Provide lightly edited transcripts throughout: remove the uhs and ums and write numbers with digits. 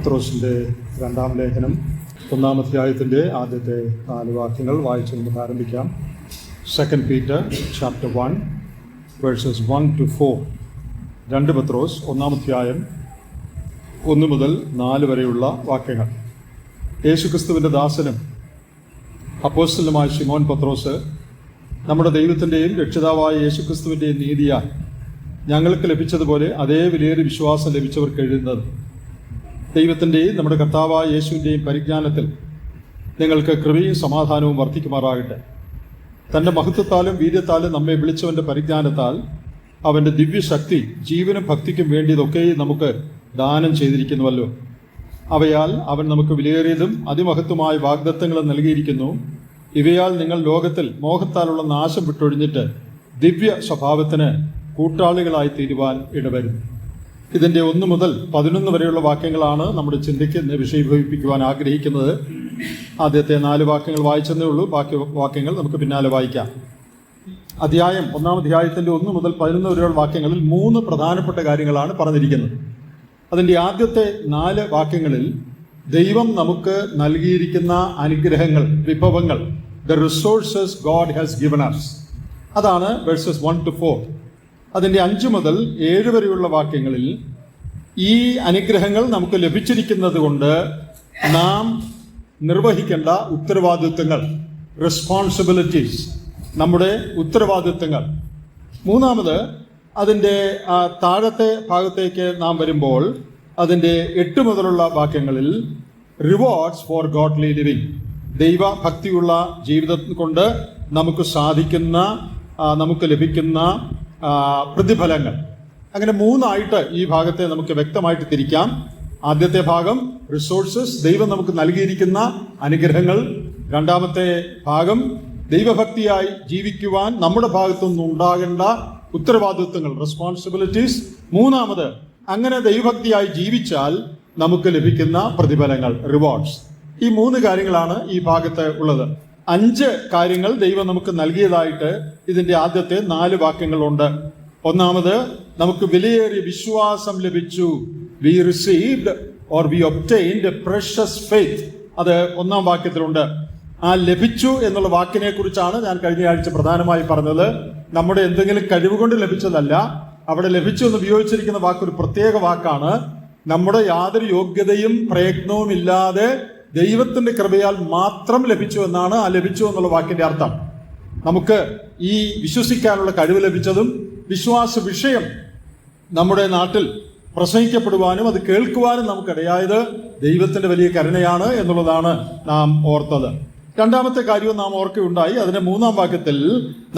പത്രോസിൻ്റെ രണ്ടാം ലേഖനം 1-ാം അധ്യായത്തിൻ്റെ ആദ്യത്തെ 4 വാക്യങ്ങൾ വായിച്ചു നമുക്ക് ആരംഭിക്കാം. 2 Peter chapter 1 verses 1-4. 2 പത്രോസ് 1-ാം അധ്യായം 1 മുതൽ 4 വരെയുള്ള വാക്യങ്ങൾ. യേശുക്രിസ്തുവിൻ്റെ ദാസനും അപ്പോസ്തലനുമായ ശിമോൻ പത്രോസ് നമ്മുടെ ദൈവത്തിൻ്റെയും രക്ഷിതാവായ യേശുക്രിസ്തുവിൻ്റെയും നീതിയാൽ ഞങ്ങൾക്ക് ലഭിച്ചതുപോലെ അതേ വിലയേറിയ വിശ്വാസം ലഭിച്ചവർക്ക് എഴുതുന്നത്, ദൈവത്തിൻ്റെയും നമ്മുടെ കർത്താവായ യേശുവിൻ്റെയും പരിജ്ഞാനത്തിൽ നിങ്ങൾക്ക് കൃപയും സമാധാനവും വർദ്ധിക്കുമാറാകട്ടെ. തൻ്റെ മഹത്വത്താലും വീര്യത്താലും നമ്മെ വിളിച്ചവൻ്റെ പരിജ്ഞാനത്താൽ അവൻ്റെ ദിവ്യശക്തി ജീവനും ഭക്തിക്കും വേണ്ടിയതൊക്കെയും നമുക്ക് ദാനം ചെയ്തിരിക്കുന്നുവല്ലോ. അവയാൽ അവൻ നമുക്ക് വിലയേറിയതും അതിമഹത്വമായ വാഗ്ദത്തങ്ങളും നൽകിയിരിക്കുന്നു. ഇവയാൽ നിങ്ങൾ ലോകത്തിൽ മോഹത്താലുള്ള നാശം വിട്ടൊഴിഞ്ഞിട്ട് ദിവ്യ സ്വഭാവത്തിന് കൂട്ടാളികളായി തീരുവാൻ ഇടവരും. ഇതിൻ്റെ 1 മുതൽ 11 വരെയുള്ള വാക്യങ്ങളാണ് നമ്മുടെ ചിന്തയ്ക്ക് വിഷയീഭവിപ്പിക്കുവാൻ ആഗ്രഹിക്കുന്നത്. ആദ്യത്തെ 4 വാക്യങ്ങൾ വായിച്ചതേ ഉള്ളൂ, ബാക്കി വാക്യങ്ങൾ നമുക്ക് പിന്നാലെ വായിക്കാം. 1-ാം അധ്യായത്തിൻ്റെ 1 മുതൽ 11 വരെയുള്ള വാക്യങ്ങളിൽ 3 പ്രധാനപ്പെട്ട കാര്യങ്ങളാണ് പറഞ്ഞിരിക്കുന്നത്. അതിൻ്റെ ആദ്യത്തെ 4 വാക്യങ്ങളിൽ ദൈവം നമുക്ക് നൽകിയിരിക്കുന്ന അനുഗ്രഹങ്ങൾ, വിഭവങ്ങൾ, the resources God has given us, അതാണ് വേഴ്സസ് 1-4. അതിൻ്റെ 5 മുതൽ 7 വരെയുള്ള വാക്യങ്ങളിൽ ഈ അനുഗ്രഹങ്ങൾ നമുക്ക് ലഭിച്ചിരിക്കുന്നത് കൊണ്ട് നാം നിർവഹിക്കേണ്ട ഉത്തരവാദിത്വങ്ങൾ, റെസ്പോൺസിബിലിറ്റീസ്, നമ്മുടെ ഉത്തരവാദിത്വങ്ങൾ. 3-ാമത് അതിൻ്റെ താഴത്തെ ഭാഗത്തേക്ക് നാം വരുമ്പോൾ അതിൻ്റെ 8 മുതലുള്ള വാക്യങ്ങളിൽ റിവാർഡ്സ് ഫോർ ഗോഡ്ലി ലിവിങ്, ദൈവഭക്തിയുള്ള ജീവിതം കൊണ്ട് നമുക്ക് സാധിക്കുന്ന, നമുക്ക് ലഭിക്കുന്ന പ്രതിഫലങ്ങൾ. അങ്ങനെ 3ആയിട്ട് ഈ ഭാഗത്തെ നമുക്ക് വ്യക്തമായിട്ട് തിരിക്കാം. ആദ്യത്തെ ഭാഗം റിസോഴ്സസ്, ദൈവം നമുക്ക് നൽകിയിരിക്കുന്ന അനുഗ്രഹങ്ങൾ. 2-ാമത്തെ ഭാഗം ദൈവഭക്തിയായി ജീവിക്കുവാൻ നമ്മുടെ ഭാഗത്തുനിന്ന് ഉണ്ടാകേണ്ട ഉത്തരവാദിത്വങ്ങൾ, റെസ്പോൺസിബിലിറ്റീസ്. 3-ാമത് അങ്ങനെ ദൈവഭക്തിയായി ജീവിച്ചാൽ നമുക്ക് ലഭിക്കുന്ന പ്രതിഫലങ്ങൾ, റിവാർഡ്സ്. ഈ 3 കാര്യങ്ങളാണ് ഈ ഭാഗത്ത് ഉള്ളത്. 5 കാര്യങ്ങൾ ദൈവം നമുക്ക് നൽകിയതായിട്ട് ഇതിൻ്റെ ആദ്യത്തെ 4 വാക്യങ്ങളുണ്ട്. 1-ാമത് നമുക്ക് വിലയേറിയ വിശ്വാസം ലഭിച്ചു. We received or we obtained a precious faith. അത് 1-ാം വാക്യത്തിലുണ്ട്. ആ ലഭിച്ചു എന്നുള്ള വാക്കിനെ കുറിച്ചാണ് ഞാൻ കഴിഞ്ഞ ആഴ്ച പ്രധാനമായി പറഞ്ഞത്. നമ്മുടെ എന്തെങ്കിലും കഴിവ് കൊണ്ട് ലഭിച്ചതല്ല. അവിടെ ലഭിച്ചു എന്ന് ഉപയോഗിച്ചിരിക്കുന്ന വാക്ക് ഒരു പ്രത്യേക വാക്കാണ്. നമ്മുടെ യാതൊരു യോഗ്യതയും പ്രയത്നവും ഇല്ലാതെ ദൈവത്തിന്റെ കൃപയാൽ മാത്രം ലഭിച്ചു എന്നാണ് ആ ലഭിച്ചു എന്നുള്ള വാക്കിന്റെ അർത്ഥം. നമുക്ക് ഈ വിശ്വസിക്കാനുള്ള കഴിവ് ലഭിച്ചതും വിശ്വാസ വിഷയം നമ്മുടെ നാട്ടിൽ പ്രസംഗിക്കപ്പെടുവാനും അത് കേൾക്കുവാനും നമുക്കിടയായത് ദൈവത്തിന്റെ വലിയ കരുണയാണ് എന്നുള്ളതാണ് നാം ഓർത്തത്. 2-ാമത്തെ കാര്യവും നാം ഓർക്കുകയുണ്ടായി. അതിന്റെ 3-ാം വാക്യത്തിൽ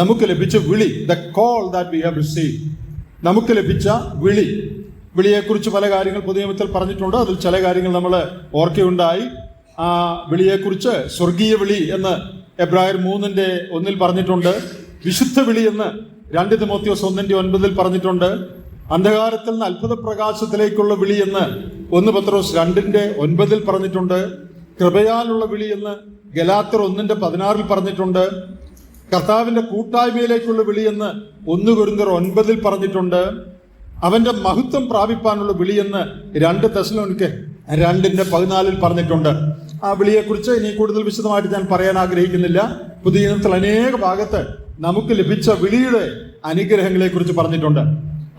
നമുക്ക് ലഭിച്ച വിളി, the call that we have received, നമുക്ക് ലഭിച്ച വിളി. വിളിയെക്കുറിച്ച് പല കാര്യങ്ങൾ പുതിയ നിയമത്തിൽ പറഞ്ഞിട്ടുണ്ട്. അതിൽ ചില കാര്യങ്ങൾ നമ്മൾ ഓർക്കുകയുണ്ടായി. ആ വിളിയെക്കുറിച്ച് സ്വർഗീയ വിളി എന്ന് എബ്രായർ 3:1 പറഞ്ഞിട്ടുണ്ട്. വിശുദ്ധ വിളി എന്ന് 2 തിമോത്തിയോസ് 1:9 പറഞ്ഞിട്ടുണ്ട്. അന്ധകാരത്തിൽ നിന്ന് അത്ഭുത പ്രകാശത്തിലേക്കുള്ള വിളി എന്ന് 1 പത്രോസ് 2:9 പറഞ്ഞിട്ടുണ്ട്. കൃപയാലുള്ള വിളി എന്ന് ഗലാത്യർ 1:16 പറഞ്ഞിട്ടുണ്ട്. കർത്താവിന്റെ കൂട്ടായ്മയിലേക്കുള്ള വിളി എന്ന് 1 കൊരിന്ത്യർ 9 പറഞ്ഞിട്ടുണ്ട്. അവന്റെ മഹത്വം പ്രാപിപ്പാനുള്ള വിളിയെന്ന് 2 തെസ്സലോനിക്കർ 2:14 പറഞ്ഞിട്ടുണ്ട്. ആ വിളിയെക്കുറിച്ച് ഇനി കൂടുതൽ വിശദമായിട്ട് ഞാൻ പറയാൻ ആഗ്രഹിക്കുന്നില്ല. പുതിയ നിയമത്തിൽ അനേക ഭാഗത്ത് നമുക്ക് ലഭിച്ച വിളിയുടെ അനുഗ്രഹങ്ങളെ കുറിച്ച് പറഞ്ഞിട്ടുണ്ട്.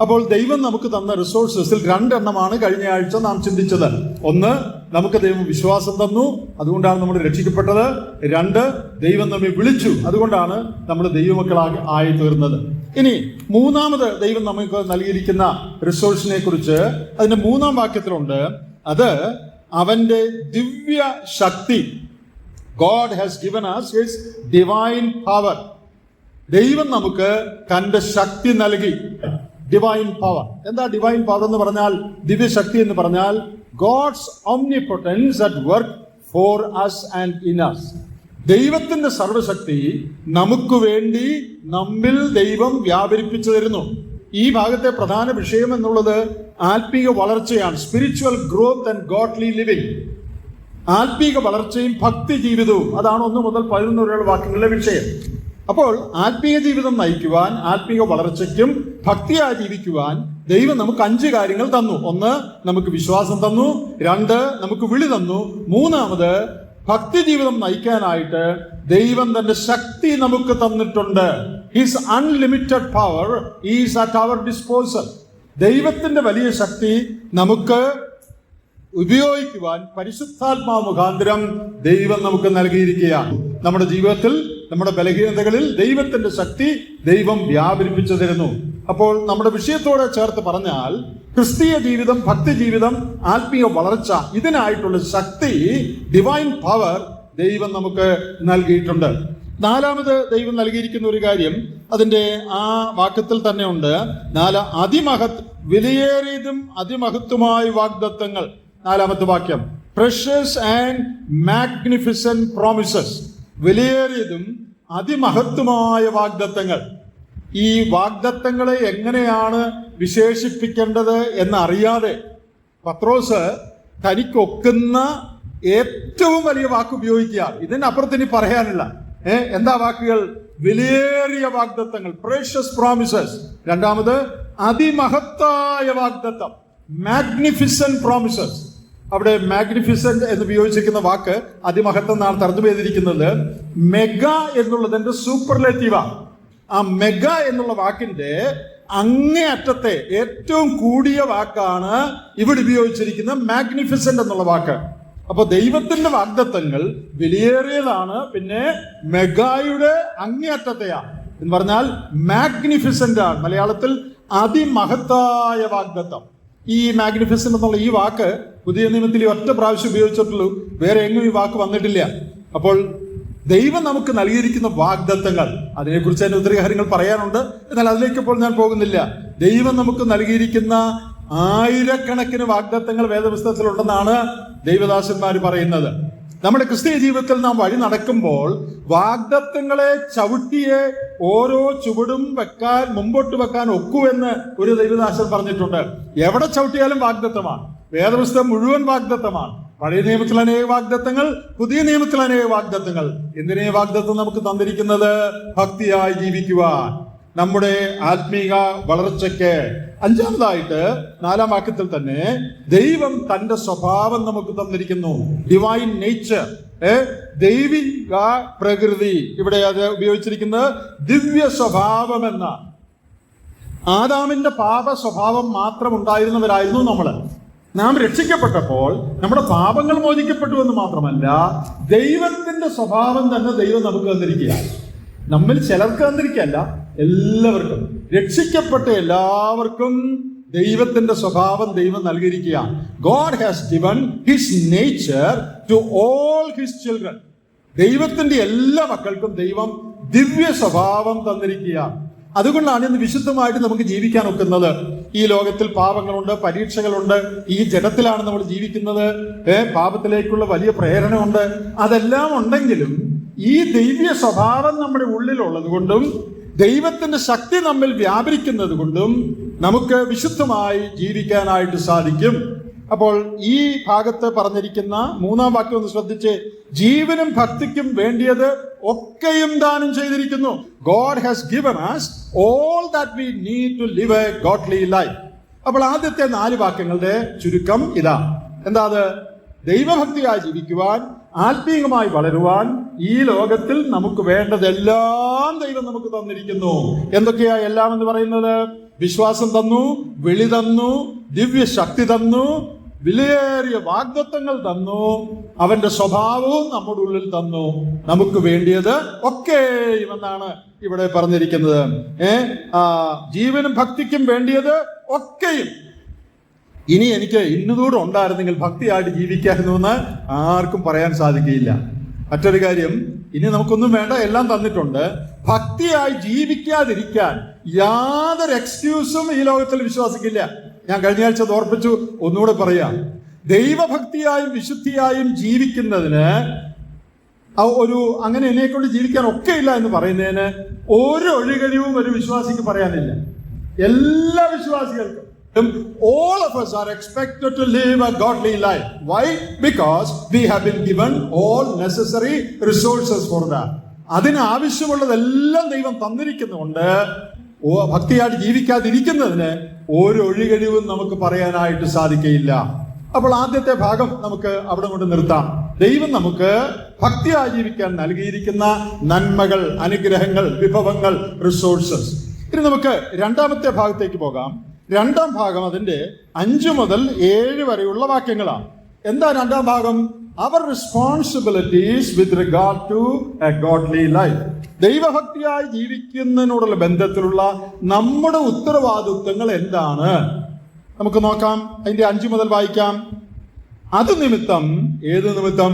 അപ്പോൾ ദൈവം നമുക്ക് തന്ന റിസോഴ്സസിൽ 2 എണ്ണമാണ് കഴിഞ്ഞ ആഴ്ച നാം ചിന്തിച്ചത്. 1, നമുക്ക് ദൈവം വിശ്വാസം തന്നു, അതുകൊണ്ടാണ് നമ്മൾ രക്ഷിക്കപ്പെട്ടത്. 2, ദൈവം നമ്മെ വിളിച്ചു, അതുകൊണ്ടാണ് നമ്മൾ ദൈവമക്കളായി ആയി തീർന്നത്. ഇനി 3-ാമത് ദൈവം നമുക്ക് നൽകിയിരിക്കുന്ന റിസോഴ്സിനെ കുറിച്ച് അതിന്റെ 3-ാം വാക്യത്തിലുണ്ട്. അത് അവന്റെ ദിവ്യ ശക്തി. God has given us his divine power. ദൈവം നമുക്ക് തന്റെ ശക്തി നൽകി. Divine power. എന്താ ഡിവൈൻ പവർ എന്ന് പറഞ്ഞാൽ? ദിവ്യശക്തി എന്ന് പറഞ്ഞാൽ God's omnipotence at work for us and in us. ദൈവത്തിന്റെ സർവശക്തി നമുക്ക് വേണ്ടി നമ്മിൽ ദൈവം വ്യാപരിപ്പിച്ചു തരുന്നു. ഈ ഭാഗത്തെ പ്രധാന വിഷയം എന്നുള്ളത് ആത്മീക വളർച്ചയാണ്. Spiritual growth and godly living. ആത്മീക വളർച്ചയും ഭക്തി ജീവിതവും, അതാണ് 1 മുതൽ 11 വരെയുള്ള വാക്യങ്ങളുടെ വിഷയം. അപ്പോൾ ആത്മീയ ജീവിതം നയിക്കുവാൻ, ആത്മീയ വളർച്ചയ്ക്കും ഭക്തിയായി ജീവിക്കുവാൻ ദൈവം നമുക്ക് 5 കാര്യങ്ങൾ തന്നു. 1, നമുക്ക് വിശ്വാസം തന്നു. 2, നമുക്ക് വിളി തന്നു. 3, ഭക്തി ജീവിതം നയിക്കാനായിട്ട് ദൈവം തന്റെ ശക്തി നമുക്ക് തന്നിട്ടുണ്ട്. His unlimited power is at our disposal. ദൈവത്തിന്റെ വലിയ ശക്തി നമുക്ക് ഉപയോഗിക്കുവാൻ പരിശുദ്ധാത്മാവ് മുഖാന്തരം ദൈവം നമുക്ക് നൽകിയിരിക്കുകയാണ്. നമ്മുടെ ജീവിതത്തിൽ, നമ്മുടെ ബലഹീനതകളിൽ ദൈവത്തിന്റെ ശക്തി ദൈവം വ്യാപരിപ്പിച്ചു തരുന്നു. അപ്പോൾ നമ്മുടെ വിഷയത്തോടെ ചേർത്ത് പറഞ്ഞാൽ, ക്രിസ്തീയ ജീവിതം, ഭക്തി ജീവിതം, ആത്മീയ വളർച്ച, ഇതിനായിട്ടുള്ള ശക്തി, ഡിവൈൻ പവർ ദൈവം നമുക്ക് നൽകിയിട്ടുണ്ട്. 4 ദൈവം നൽകിയിരിക്കുന്ന ഒരു കാര്യം അതിന്റെ ആ വാക്യത്തിൽ തന്നെ ഉണ്ട്. 4 വിലയേറിയതും അതിമഹത്വമായ വാഗ്ദത്തങ്ങൾ. 4 വാക്യം, പ്രഷ്യസ് ആൻഡ് മാഗ്നിഫിസന്റ് പ്രോമിസസ്. വിലയേറിയതും അതിമഹത്വമായ വാഗ്ദത്തങ്ങൾ. ഈ വാഗ്ദത്തങ്ങളെ എങ്ങനെയാണ് വിശേഷിപ്പിക്കേണ്ടത് എന്നറിയാതെ പത്രോസ് തനിക്കൊക്കുന്ന ഏറ്റവും വലിയ വാക്ക് ഉപയോഗിക്കുക. ഇതിനപ്പുറത്ത് ഇനി പറയാനില്ല. എന്താ വാക്കുകൾ? വിലയേറിയ വാഗ്ദത്തങ്ങൾ, പ്രഷ്യസ് പ്രോമിസസ്. 2, അതിമഹത്തായ വാഗ്ദത്തം, മാഗ്നിഫിസന്റ് പ്രോമിസസ്. അവിടെ മാഗ്നിഫിസന്റ് എന്ന് ഉപയോഗിച്ചിരിക്കുന്ന വാക്ക് അതിമഹത്വം എന്നാണ് തർജ്ജമ ചെയ്തിരിക്കുന്നത്. മെഗാ എന്നുള്ളതിന്റെ സൂപ്പർലേറ്റീവാണ്. ആ മെഗാ എന്നുള്ള വാക്കിന്റെ അങ്ങേയറ്റത്തെ ഏറ്റവും കൂടിയ വാക്കാണ് ഇവിടെ ഉപയോഗിച്ചിരിക്കുന്ന മാഗ്നിഫിസന്റ് എന്നുള്ള വാക്ക്. അപ്പൊ ദൈവത്തിന്റെ വാഗ്ദത്തങ്ങൾ വിലയേറിയതാണ്. പിന്നെ മെഗായുടെ അങ്ങേയറ്റത്തെയാണ് എന്ന് പറഞ്ഞാൽ മാഗ്നിഫിസന്റ് ആണ്. മലയാളത്തിൽ അതിമഹത്തായ വാഗ്ദത്തം. ഈ മാഗ്നിഫിസന്റ് എന്നുള്ള ഈ വാക്ക് പുതിയ നിയമത്തിൽ ഒറ്റ പ്രാവശ്യം ഉപയോഗിച്ചിട്ടുള്ളൂ. വേറെ എങ്ങും ഈ വാക്ക് വന്നിട്ടില്ല. അപ്പോൾ ദൈവം നമുക്ക് നൽകിയിരിക്കുന്ന വാഗ്ദത്തങ്ങൾ, അതിനെക്കുറിച്ച് തന്നെ ഒത്തിരി കാര്യങ്ങൾ പറയാനുണ്ട്. എന്നാൽ അതിലേക്ക് ഇപ്പോൾ ഞാൻ പോകുന്നില്ല. ദൈവം നമുക്ക് നൽകിയിരിക്കുന്ന ആയിരക്കണക്കിന് വാഗ്ദത്തങ്ങൾ വേദപുസ്തകത്തിലുണ്ടെന്നാണ് ദൈവദാസന്മാർ പറയുന്നത്. നമ്മുടെ ക്രിസ്തീയ ജീവിതത്തിൽ നാം വഴി നടക്കുമ്പോൾ വാഗ്ദത്തങ്ങളെ ചവിട്ടിയെ ഓരോ ചുവടും മുമ്പോട്ട് വെക്കാൻ ഒക്കുവെന്ന് ഒരു ദൈവദാസൻ പറഞ്ഞിട്ടുണ്ട്. എവിടെ ചവിട്ടിയാലും വാഗ്ദത്തമാണ്. വേദപുസ്തകം മുഴുവൻ വാഗ്ദത്തമാണ്. പഴയ നിയമത്തിൽ അനേക വാഗ്ദത്തങ്ങൾ, പുതിയ നിയമത്തിൽ അനേക വാഗ്ദത്തങ്ങൾ. എന്തിനേ വാഗ്ദത്തം നമുക്ക് തന്നിരിക്കുന്നത്? ഭക്തിയായി ജീവിക്കുവാൻ, നമ്മുടെ ആത്മീക വളർച്ചയ്ക്ക്. 5 4 വാക്യത്തിൽ തന്നെ ദൈവം തന്റെ സ്വഭാവം നമുക്ക് തന്നിരിക്കുന്നു. ഡിവൈൻ നേച്ചർ, ദൈവിക പ്രകൃതി. ഇവിടെ അത് ഉപയോഗിച്ചിരിക്കുന്നത് ദിവ്യ സ്വഭാവം എന്ന. ആദാമിന്റെ പാപ സ്വഭാവം മാത്രം ഉണ്ടായിരുന്നവരായിരുന്നു നമ്മൾ. നാം രക്ഷിക്കപ്പെട്ടപ്പോൾ നമ്മുടെ പാപങ്ങൾ മോചിക്കപ്പെട്ടു എന്ന് മാത്രമല്ല, ദൈവത്തിന്റെ സ്വഭാവം തന്നെ ദൈവം നമുക്ക് തന്നിരിക്കുക. നമ്മിൽ ചിലർക്ക് തന്നിരിക്കുകയല്ല, എല്ലാവർക്കും, രക്ഷിക്കപ്പെട്ട എല്ലാവർക്കും ദൈവത്തിന്റെ സ്വഭാവം ദൈവം നൽകിയിരിക്കുക. God has given his nature to all his children. ദൈവത്തിന്റെ എല്ലാ മക്കൾക്കും ദൈവം ദിവ്യ സ്വഭാവം തന്നിരിക്കുക. അതുകൊണ്ടാണ് ഇന്ന് വിശുദ്ധമായിട്ട് നമുക്ക് ജീവിക്കാൻ ഒക്കുന്നത്. ഈ ലോകത്തിൽ പാപങ്ങളുണ്ട്, പരീക്ഷകളുണ്ട്. ഈ ജഡത്തിലാണ് നമ്മൾ ജീവിക്കുന്നത്. പാപത്തിലേക്കുള്ള വലിയ പ്രേരണ ഉണ്ട്. അതെല്ലാം ഉണ്ടെങ്കിലും ഈ ദിവ്യ സ്വഭാവം നമ്മുടെ ഉള്ളിലുള്ളത് കൊണ്ടും ദൈവത്തിന്റെ ശക്തി നമ്മിൽ വ്യാപരിക്കുന്നത് കൊണ്ടും നമുക്ക് വിശുദ്ധമായി ജീവിക്കാനായിട്ട് സാധിക്കും. അപ്പോൾ ഈ ഭാഗത്ത് പറഞ്ഞിരിക്കുന്ന 3 വാക്യം ഒന്ന് ശ്രദ്ധിച്ച്, ജീവനും ഭക്തിക്കും വേണ്ടിയത് ഒക്കെയും ദാനം ചെയ്തിരിക്കുന്നു. God has given us all that we need to live a godly life. അപ്പോൾ ആദ്യത്തെ 4 വാക്യങ്ങളുടെ ചുരുക്കം ഇതാ. എന്താ അത്? ദൈവഭക്തിയായി ജീവിക്കുവാൻ, ആത്മീയമായി വളരുവാൻ ഈ ലോകത്തിൽ നമുക്ക് വേണ്ടതെല്ലാം ദൈവം നമുക്ക് തന്നിരിക്കുന്നു. എന്തൊക്കെയാ എല്ലാം എന്ന് പറയുന്നത്? വിശ്വാസം തന്നു, വിളി തന്നു, ദിവ്യശക്തി തന്നു, വിലയേറിയ വാഗ്ദത്തങ്ങൾ തന്നു, അവന്റെ സ്വഭാവവും നമ്മുടെ ഉള്ളിൽ തന്നു. നമുക്ക് വേണ്ടിയത് ഒക്കെയും എന്നാണ് ഇവിടെ പറഞ്ഞിരിക്കുന്നത്. ജീവനും ഭക്തിക്കും വേണ്ടിയത് ഒക്കെയും. ഇനി എനിക്ക് ഇന്നതൂടെ ഉണ്ടായിരുന്നെങ്കിൽ ഭക്തിയായിട്ട് ജീവിക്കായിരുന്നു എന്ന് ആർക്കും പറയാൻ സാധിക്കുകയില്ല. മറ്റൊരു കാര്യം, ഇനി നമുക്കൊന്നും വേണ്ട, എല്ലാം തന്നിട്ടുണ്ട്. ഭക്തിയായി ജീവിക്കാതിരിക്കാൻ യാതൊരു എക്സ്ക്യൂസും ഈ ലോകത്തിൽ വിശ്വാസിക്കില്ല. ഞാൻ കഴിഞ്ഞ ആഴ്ച ഓർപ്പിച്ചു, ഒന്നുകൂടെ പറയാം. ദൈവഭക്തിയായും വിശുദ്ധിയായും ജീവിക്കുന്നതിന് അങ്ങനെ എന്നെക്കൊണ്ട് ജീവിക്കാൻ ഒക്കെ ഇല്ല എന്ന് പറയുന്നതിന് ഒരു ഒഴികഴിവും ഒരു വിശ്വാസിക്ക് പറയാനില്ല. എല്ലാ വിശ്വാസികൾക്കും, all of us are expected to live a godly life. Why? Because we have been given all necessary resources for that. അതിനാവശ്യമുള്ളതെല്ലാം ദൈവം തന്നിരിക്കുന്നുകൊണ്ട് ഭക്തിയായിട്ട് ജീവിക്കാതിരിക്കുന്നതിന് ഒരു ഒഴികഴിവും നമുക്ക് പറയാനായിട്ട് സാധിക്കയില്ല. അപ്പോൾ ആദ്യത്തെ ഭാഗം നമുക്ക് അവിടെ കൊണ്ട് നിർത്താം. ദൈവം നമുക്ക് ഭക്തിയായി ജീവിക്കാൻ നൽകിയിരിക്കുന്ന നന്മകൾ, അനുഗ്രഹങ്ങൾ, വിഭവങ്ങൾ, റിസോഴ്സസ്. ഇനി നമുക്ക് രണ്ടാമത്തെ ഭാഗത്തേക്ക് പോകാം. രണ്ടാം ഭാഗം അതിന്റെ 5 മുതൽ 7 വരെയുള്ള വാക്യങ്ങളാണ്. എന്താ രണ്ടാം ഭാഗം? അവർ responsibilities with regard to a godly life. ദൈവഭക്തിയായി ജീവിക്കുന്നതിനോടുള്ള ബന്ധത്തിലുള്ള നമ്മുടെ ഉത്തരവാദിത്വങ്ങൾ എന്താണ് നമുക്ക് നോക്കാം. അതിന്റെ 5 മുതൽ വായിക്കാം. അത് നിമിത്തം, ഏത് നിമിത്തം?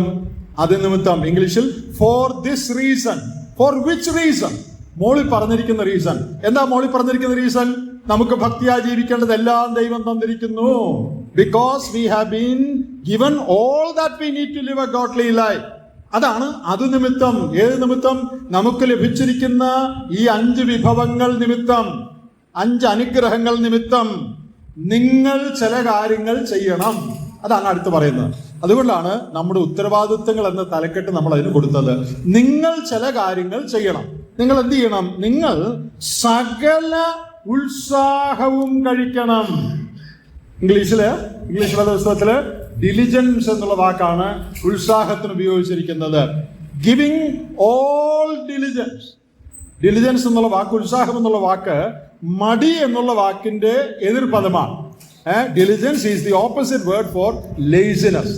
അത് നിമിത്തം, ഇംഗ്ലീഷിൽ for this reason. For which reason? മോളിൽ പറഞ്ഞിരിക്കുന്ന റീസൺ. എന്താ മോളിൽ പറഞ്ഞിരിക്കുന്ന റീസൺ? നമുക്ക് ഭക്തിയായി ജീവിക്കേണ്ടതെല്ലാം ദൈവം തന്നിരിക്കുന്നു. Because we have been given all that we need to live a godly life. അതാണ് അത് നിമിത്തം. ഏത് നിമിത്തം? നമുക്ക് ലഭിച്ചിരിക്കുന്ന ഈ 5 വിഭവങ്ങൾ നിമിത്തം, 5 അനുഗ്രഹങ്ങൾ നിമിത്തം നിങ്ങൾ ചില കാര്യങ്ങൾ ചെയ്യണം. അതാണ് അടുത്ത് പറയുന്നത്. അതുകൊണ്ടാണ് നമ്മുടെ ഉത്തരവാദിത്വങ്ങൾ എന്ന തലക്കെട്ട് നമ്മൾ അതിന് കൊടുത്തത്. നിങ്ങൾ ചില കാര്യങ്ങൾ ചെയ്യണം. നിങ്ങൾ എന്ത് ചെയ്യണം? നിങ്ങൾ സകല ഉത്സാഹവും കഴിക്കണം. ഇംഗ്ലീഷ് പുസ്തകത്തില് ഡിലിജൻസ് എന്നുള്ള വാക്കാണ് ഉത്സാഹത്തിന് ഉപയോഗിച്ചിരിക്കുന്നത്. Giving all diligence. ഡിലിജൻസ് എന്നുള്ള വാക്ക്, ഉത്സാഹം എന്നുള്ള വാക്ക് മടി എന്നുള്ള വാക്കിന്റെ എതിർപദമാണ്. Diligence is the opposite word for laziness.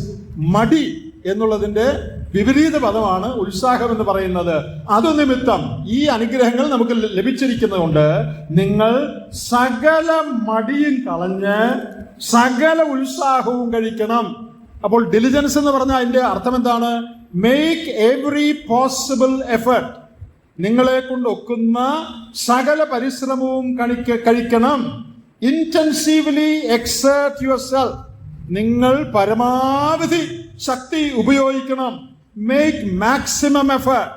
മടി എന്നുള്ളതിന്റെ വിപരീത പദമാണ് ഉത്സാഹം എന്ന് പറയുന്നത്. അത് നിമിത്തം ഈ അനുഗ്രഹങ്ങൾ നമുക്ക് ലഭിച്ചിരിക്കുന്നതുകൊണ്ട് നിങ്ങൾ സകല മടിയും കളഞ്ഞ് സകല ഉത്സാഹവും കഴിക്കണം. അപ്പോൾ ഡിലിജൻസ് എന്ന് പറഞ്ഞാൽ അതിന്റെ അർത്ഥം എന്താണ്? Make every possible effort. നിങ്ങളെ കൊണ്ട് ഒക്കുന്ന സകല പരിശ്രമവും കഴിക്കണം. ഇന്റൻസീവ്ലി എക്സേർട്ട് യുവർ സെൽഫ്. നിങ്ങൾ പരമാവധി ശക്തി ഉപയോഗിക്കണം. Make maximum effort.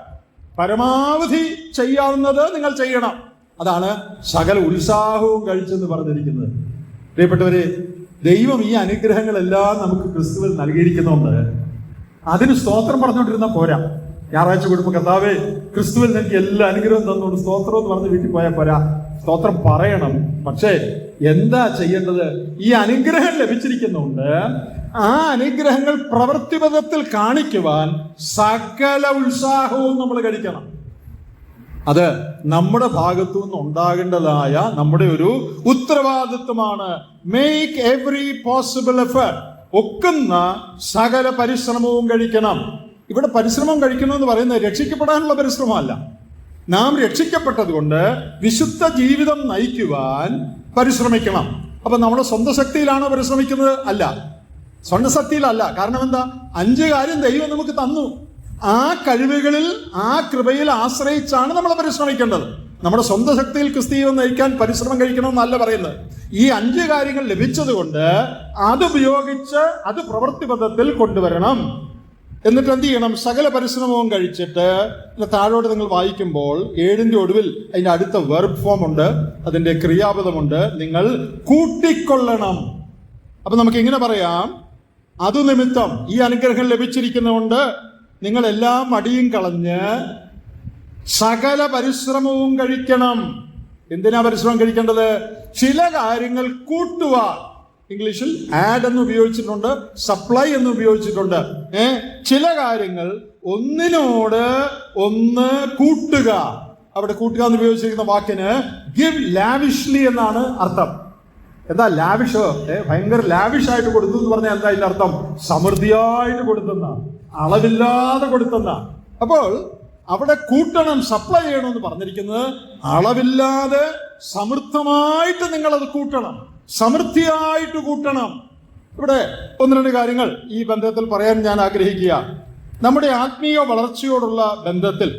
പരമാവധി ചെയ്യാവുന്നത് നിങ്ങൾ ചെയ്യണം. അതാണ് സകല ഉത്സാഹവും കഴിച്ചെന്ന് പറഞ്ഞിരിക്കുന്നത്. പ്രിയപ്പെട്ടവരെ, ദൈവം ഈ അനുഗ്രഹങ്ങളെല്ലാം നമുക്ക് ക്രിസ്തുവിൽ നൽകിയിരിക്കുന്നുണ്ട്. അതിന് സ്തോത്രം പറഞ്ഞുകൊണ്ടിരുന്ന പോരാ. ഞായറാഴ്ച കൊടുക്കുമ്പോൾ കർത്താവേ ക്രിസ്തുവിൽ എനിക്ക് എല്ലാ അനുഗ്രഹവും തന്നുകൊണ്ട് സ്തോത്രം എന്ന് പറഞ്ഞ് വീട്ടിൽ പോയാൽ പോരാ. സ്തോത്രം പറയണം. പക്ഷേ എന്താ ചെയ്യേണ്ടത്? ഈ അനുഗ്രഹം ലഭിച്ചിരിക്കുന്നുണ്ട്. ആ അനുഗ്രഹങ്ങൾ പ്രവൃത്തിപഥത്തിൽ കാണിക്കുവാൻ സകല ഉത്സാഹവും നമ്മൾ കഴിക്കണം. അത് നമ്മുടെ ഭാഗത്തു നിന്ന് ഉണ്ടാകേണ്ടതായ നമ്മുടെ ഒരു ഉത്തരവാദിത്വമാണ്. Make every possible effort. ഒക്കുന്ന സകല പരിശ്രമവും കഴിക്കണം. ഇവിടെ പരിശ്രമം കഴിക്കണമെന്ന് പറയുന്നത് രക്ഷിക്കപ്പെടാനുള്ള പരിശ്രമമല്ല. നാം രക്ഷിക്കപ്പെട്ടത് കൊണ്ട് വിശുദ്ധ ജീവിതം നയിക്കുവാൻ പരിശ്രമിക്കണം. അപ്പൊ നമ്മുടെ സ്വന്തം ശക്തിയിലാണോ പരിശ്രമിക്കുന്നത്? അല്ല, സ്വന്തം ശക്തിയിലല്ല. കാരണം എന്താ? 5 കാര്യം ദൈവം നമുക്ക് തന്നു. ആ കഴിവുകളിൽ, ആ കൃപയിൽ ആശ്രയിച്ചാണ് നമ്മൾ പരിശ്രമിക്കേണ്ടത്. നമ്മുടെ സ്വന്തം ശക്തിയിൽ ക്രിസ്തീയം നയിക്കാൻ പരിശ്രമം കഴിക്കണമെന്നല്ല പറയുന്നത്. ഈ 5 കാര്യങ്ങൾ ലഭിച്ചത് കൊണ്ട് അതുപയോഗിച്ച് അത് പ്രവൃത്തിപഥത്തിൽ കൊണ്ടുവരണം. എന്നിട്ട് എന്ത് ചെയ്യണം? സകല പരിശ്രമവും കഴിച്ചിട്ട് താഴോട്ട് നിങ്ങൾ വായിക്കുമ്പോൾ 7ന്റെ ഒടുവിൽ അതിന്റെ അടുത്ത വെർബ് ഫോം ഉണ്ട്, അതിന്റെ ക്രിയാപദമുണ്ട്. നിങ്ങൾ കൂട്ടിക്കൊള്ളണം. അപ്പൊ നമുക്ക് ഇങ്ങനെ പറയാം, അതു നിമിത്തം ഈ അനുഗ്രഹം ലഭിച്ചിരിക്കുന്നതുകൊണ്ട് നിങ്ങൾ എല്ലാ മടിയും കളഞ്ഞ് സകല പരിശ്രമവും കഴിക്കണം. എന്തിനാ പരിശ്രമം കഴിക്കേണ്ടത്? ചില കാര്യങ്ങൾ കൂട്ടുക. ഇംഗ്ലീഷിൽ ആഡ് എന്ന് ഉപയോഗിച്ചിട്ടുണ്ട്, സപ്ലൈ എന്ന് ഉപയോഗിച്ചിട്ടുണ്ട്. ചില കാര്യങ്ങൾ ഒന്നിനോട് ഒന്ന് കൂട്ടുക. അവിടെ കൂട്ടുക എന്ന് ഉപയോഗിച്ചിരിക്കുന്ന വാക്കിന് ഗിവ് ലാവിഷ്ലി എന്നാണ് അർത്ഥം. എന്താ ലാവിഷ്? ഭയങ്കര ലാവിഷ് ആയിട്ട് കൊടുത്തു എന്ന് പറഞ്ഞാൽ എന്താ ഇതിന്റെ അർത്ഥം? സമൃദ്ധിയായിട്ട് കൊടുത്തുന്ന, അളവില്ലാതെ കൊടുത്തുന്ന. അപ്പോൾ അവിടെ കൂട്ടണം, സപ്ലൈ ചെയ്യണമെന്ന് പറഞ്ഞിരിക്കുന്നത് അളവില്ലാതെ സമൃദ്ധമായിട്ട് നിങ്ങളത് കൂട്ടണം, സമൃദ്ധിയായിട്ട് കൂട്ടണം. ഇവിടെ 1-2 കാര്യങ്ങൾ ഈ ബന്ധത്തിൽ പറയാൻ ഞാൻ ആഗ്രഹിക്കുക. നമ്മുടെ ആത്മീയ വളർച്ചയോടുള്ള ബന്ധത്തിൽ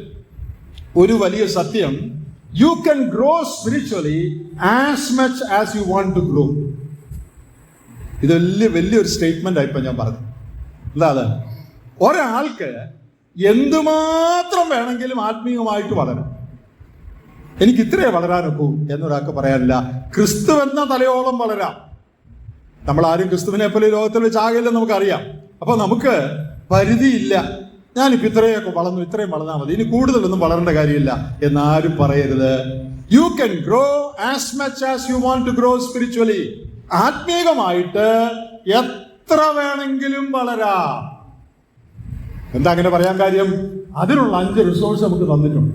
ഒരു വലിയ സത്യം, you can grow spiritually as much as you want to grow. ഇത് വലിയൊരു സ്റ്റേറ്റ്മെന്റ് ആയിപ്പോ ഞാൻ പറഞ്ഞു. എന്താ അത്? ഒരാൾക്ക് എന്തുമാത്രം വേണമെങ്കിലും ആത്മീയമായിട്ട് വളരാം. എനിക്ക് ഇത്രയേ വളരാനൊക്കൂ എന്നൊരാൾക്ക് പറയാനില്ല. ക്രിസ്തു എന്ന തലയോളം വളരാം. നമ്മൾ ആരും ക്രിസ്തുവിനെ പോലെ ലോകത്തിൽ വെച്ചാകില്ലെന്ന് നമുക്കറിയാം. അപ്പൊ നമുക്ക് പരിധിയില്ല. ഞാനിപ്പോൾ ഇത്രയൊക്കെ വളർന്നു, ഇത്രയും വളർന്നാൽ മതി, ഇനി കൂടുതലൊന്നും വളരേണ്ട കാര്യമില്ല എന്നാരും പറയരുത്. You can grow as much as you want to grow spiritually. ആത്മീകമായിട്ട് എത്ര വേണമെങ്കിലും വളരാം. എന്താ അങ്ങനെ പറയാൻ കാര്യം? അതിനുള്ള 5 റിസോഴ്സ് നമുക്ക് തന്നിട്ടുണ്ട്.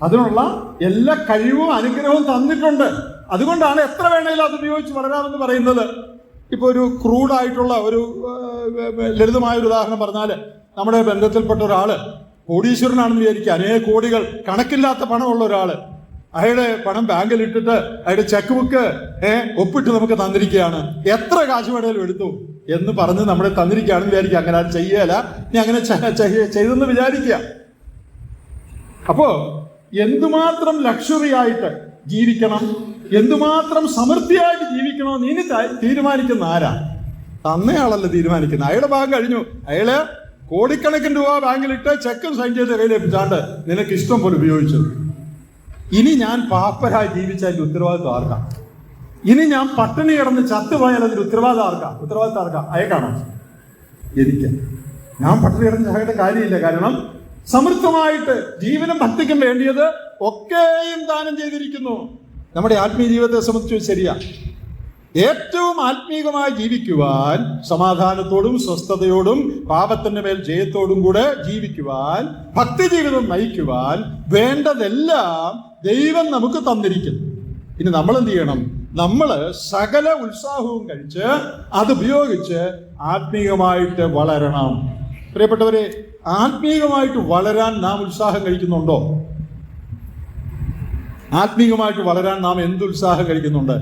അതിനുള്ള എല്ലാ കഴിവും അനുഗ്രഹവും തന്നിട്ടുണ്ട്. അതുകൊണ്ടാണ് എത്ര വേണമെങ്കിലും അത് ഉപയോഗിച്ച് വളരാമെന്ന് പറയുന്നത്. ഇപ്പോൾ ഒരു ക്രൂഡായിട്ടുള്ള ഒരു ലളിതമായ ഒരു ഉദാഹരണം പറഞ്ഞാൽ, നമ്മുടെ ബന്ധത്തിൽപ്പെട്ട ഒരാള് കോടീശ്വരനാണെന്ന് വിചാരിക്കുക, അനേക കോടികൾ കണക്കില്ലാത്ത പണമുള്ള ഒരാള്, അയാളുടെ പണം ബാങ്കിൽ ഇട്ടിട്ട് അയാളുടെ ചെക്ക് ബുക്ക് ഒപ്പിട്ട് നമുക്ക് തന്നിരിക്കുകയാണ്. എത്ര കാശ് വേണേലും എടുത്തു എന്ന് പറഞ്ഞ് നമ്മളെ തന്നിരിക്കുകയാണെന്ന് വിചാരിക്കുക. അങ്ങനെ അത് ചെയ്യല, നീ അങ്ങനെ ചെയ്തെന്ന് വിചാരിക്കുക. അപ്പോ എന്തുമാത്രം ലക്ഷറി ആയിട്ട് ജീവിക്കണം, എന്തുമാത്രം സമൃദ്ധിയായിട്ട് ജീവിക്കണമെന്ന് ഇനി തീരുമാനിക്കുന്ന ആരാ? തന്നയാളല്ല തീരുമാനിക്കുന്നത്. അയാളുടെ ഭാഗം കഴിഞ്ഞു. അയാള് കോടിക്കണക്കിന് രൂപ ബാങ്കിലിട്ട് ചെക്കും സൈൻ ചെയ്ത് കയ്യിലേപ്പിച്ചാണ്ട് നിനക്ക് ഇഷ്ടം പോലെ ഉപയോഗിച്ചത്. ഇനി ഞാൻ പാപ്പരായി ജീവിച്ചതിന്റെ ഉത്തരവാദിത്വം ആർക്കാം? ഇനി ഞാൻ പട്ടിണി കിടന്ന് ചത്തുപോയാൽ അതിന്റെ ഉത്തരവാദിത്വം ആർക്കാം? അയക്കാണോ? എനിക്ക്. ഞാൻ പട്ടിണി കിടന്ന് ചാകേണ്ട കാര്യമില്ല. കാരണം സമൃദ്ധമായിട്ട് ജീവനും ഭക്തിക്കും വേണ്ടിയത് ഒക്കെയും ദാനം ചെയ്തിരിക്കുന്നു. നമ്മുടെ ആത്മീയ ജീവിതത്തെ സംബന്ധിച്ച് ശരിയാ. ഏറ്റവും ആത്മീകമായി ജീവിക്കുവാൻ, സമാധാനത്തോടും സ്വസ്ഥതയോടും പാപത്തിന്റെ മേൽ ജയത്തോടും കൂടെ ജീവിക്കുവാൻ, ഭക്തി ജീവിതം നയിക്കുവാൻ വേണ്ടതെല്ലാം ദൈവം നമുക്ക് തന്നിരിക്കുന്നു. ഇനി നമ്മൾ എന്ത് ചെയ്യണം? നമ്മൾ സകല ഉത്സാഹവും കഴിച്ച് അതുപയോഗിച്ച് ആത്മീകമായിട്ട് വളരണം. പ്രിയപ്പെട്ടവരെ, ആത്മീകമായിട്ട് വളരാൻ നാം ഉത്സാഹം കഴിക്കുന്നുണ്ടോ? ആത്മീകമായിട്ട് വളരാൻ നാം എന്തുത്സാഹം കഴിക്കുന്നുണ്ട്?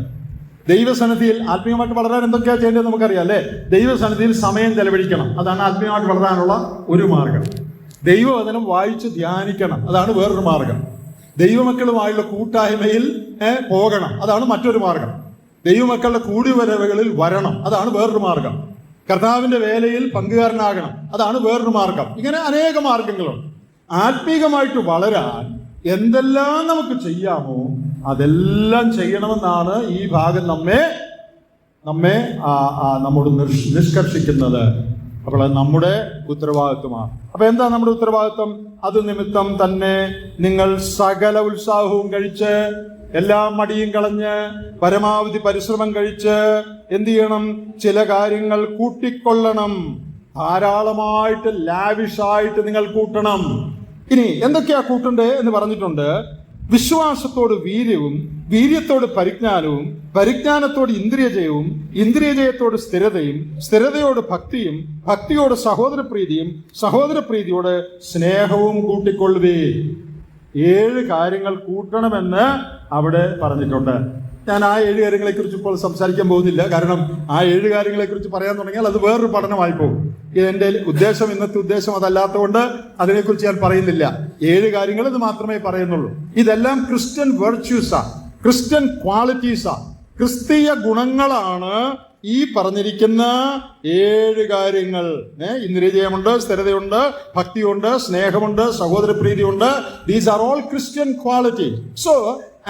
ദൈവസന്നിധിയിൽ ആത്മീയമായിട്ട് വളരാൻ എന്തൊക്കെയാ ചെയ്യേണ്ടത് നമുക്കറിയാം അല്ലേ? ദൈവസന്നിധിയിൽ സമയം ചെലവഴിക്കണം, അതാണ് ആത്മീയമായിട്ട് വളരാനുള്ള ഒരു മാർഗം. ദൈവവചനം വായിച്ച് ധ്യാനിക്കണം, അതാണ് വേറൊരു മാർഗം. ദൈവമക്കളുമായുള്ള കൂട്ടായ്മയിൽ പോകണം, അതാണ് മറ്റൊരു മാർഗം. ദൈവമക്കളുടെ കൂടിവരവുകളിൽ വരണം, അതാണ് വേറൊരു മാർഗം. കർത്താവിന്റെ വേലയിൽ പങ്കുകാരനാകണം, അതാണ് വേറൊരു മാർഗം. ഇങ്ങനെ അനേക മാർഗങ്ങളുണ്ട്. ആത്മീകമായിട്ട് വളരാൻ എന്തെല്ലാം നമുക്ക് ചെയ്യാമോ അതെല്ലാം ചെയ്യണമെന്നാണ് ഈ ഭാഗം നമ്മോട് നിഷ്കർഷിക്കുന്നത്. അപ്പോൾ നമ്മുടെ ഉത്തരവാദിത്വമാണ്. അപ്പൊ എന്താ നമ്മുടെ ഉത്തരവാദിത്വം? അത് നിമിത്തം തന്നെ നിങ്ങൾ സകല ഉത്സാഹവും കഴിച്ച്, എല്ലാ മടിയും കളഞ്ഞ്, പരമാവധി പരിശ്രമം കഴിച്ച് എന്ത് ചെയ്യണം? ചില കാര്യങ്ങൾ കൂട്ടിക്കൊള്ളണം. ധാരാളമായിട്ട്, ലാവിഷായിട്ട് നിങ്ങൾ കൂട്ടണം. ഇനി എന്തൊക്കെയാ കൂട്ടണ്ടേ എന്ന് പറഞ്ഞിട്ടുണ്ട്. വിശ്വാസത്തോട് വീര്യവും, വീര്യത്തോട് പരിജ്ഞാനവും, പരിജ്ഞാനത്തോട് ഇന്ദ്രിയജയവും, ഇന്ദ്രിയജയത്തോട് സ്ഥിരതയും, സ്ഥിരതയോട് ഭക്തിയും, ഭക്തിയോട് സഹോദരപ്രീതിയും, സഹോദരപ്രീതിയോട് സ്നേഹവും കൂട്ടിക്കൊള്ളുവേ. 7 കാര്യങ്ങൾ കൂട്ടണമെന്ന് അവിടെ പറഞ്ഞിട്ടുണ്ട്. ഞാൻ ആ 7 കാര്യങ്ങളെക്കുറിച്ച് ഇപ്പോൾ സംസാരിക്കാൻ പോകുന്നില്ല. കാരണം ആ 7 കാര്യങ്ങളെക്കുറിച്ച് പറയാൻ തുടങ്ങിയാൽ അത് വേറൊരു പഠനമായി പോകും. ഇതെന്റെ ഉദ്ദേശം, ഇന്നത്തെ ഉദ്ദേശം അതല്ലാത്തതുകൊണ്ട് അതിനെക്കുറിച്ച് ഞാൻ പറയുന്നില്ല. 7 കാര്യങ്ങൾ ഇത് മാത്രമേ പറയുന്നുള്ളൂ. ഇതെല്ലാം ക്രിസ്ത്യൻ വെർച്യൂസാ, ക്രിസ്ത്യൻ ക്വാളിറ്റീസാ, ക്രിസ്തീയ ഗുണങ്ങളാണ് ഈ പറഞ്ഞിരിക്കുന്ന 7 കാര്യങ്ങൾ. ഇന്ദ്രിയജയമുണ്ട്, സ്ഥിരതയുണ്ട്, ഭക്തിയുണ്ട്, സ്നേഹമുണ്ട്, സഹോദരപ്രീതിയുണ്ട്. These are all Christian quality. So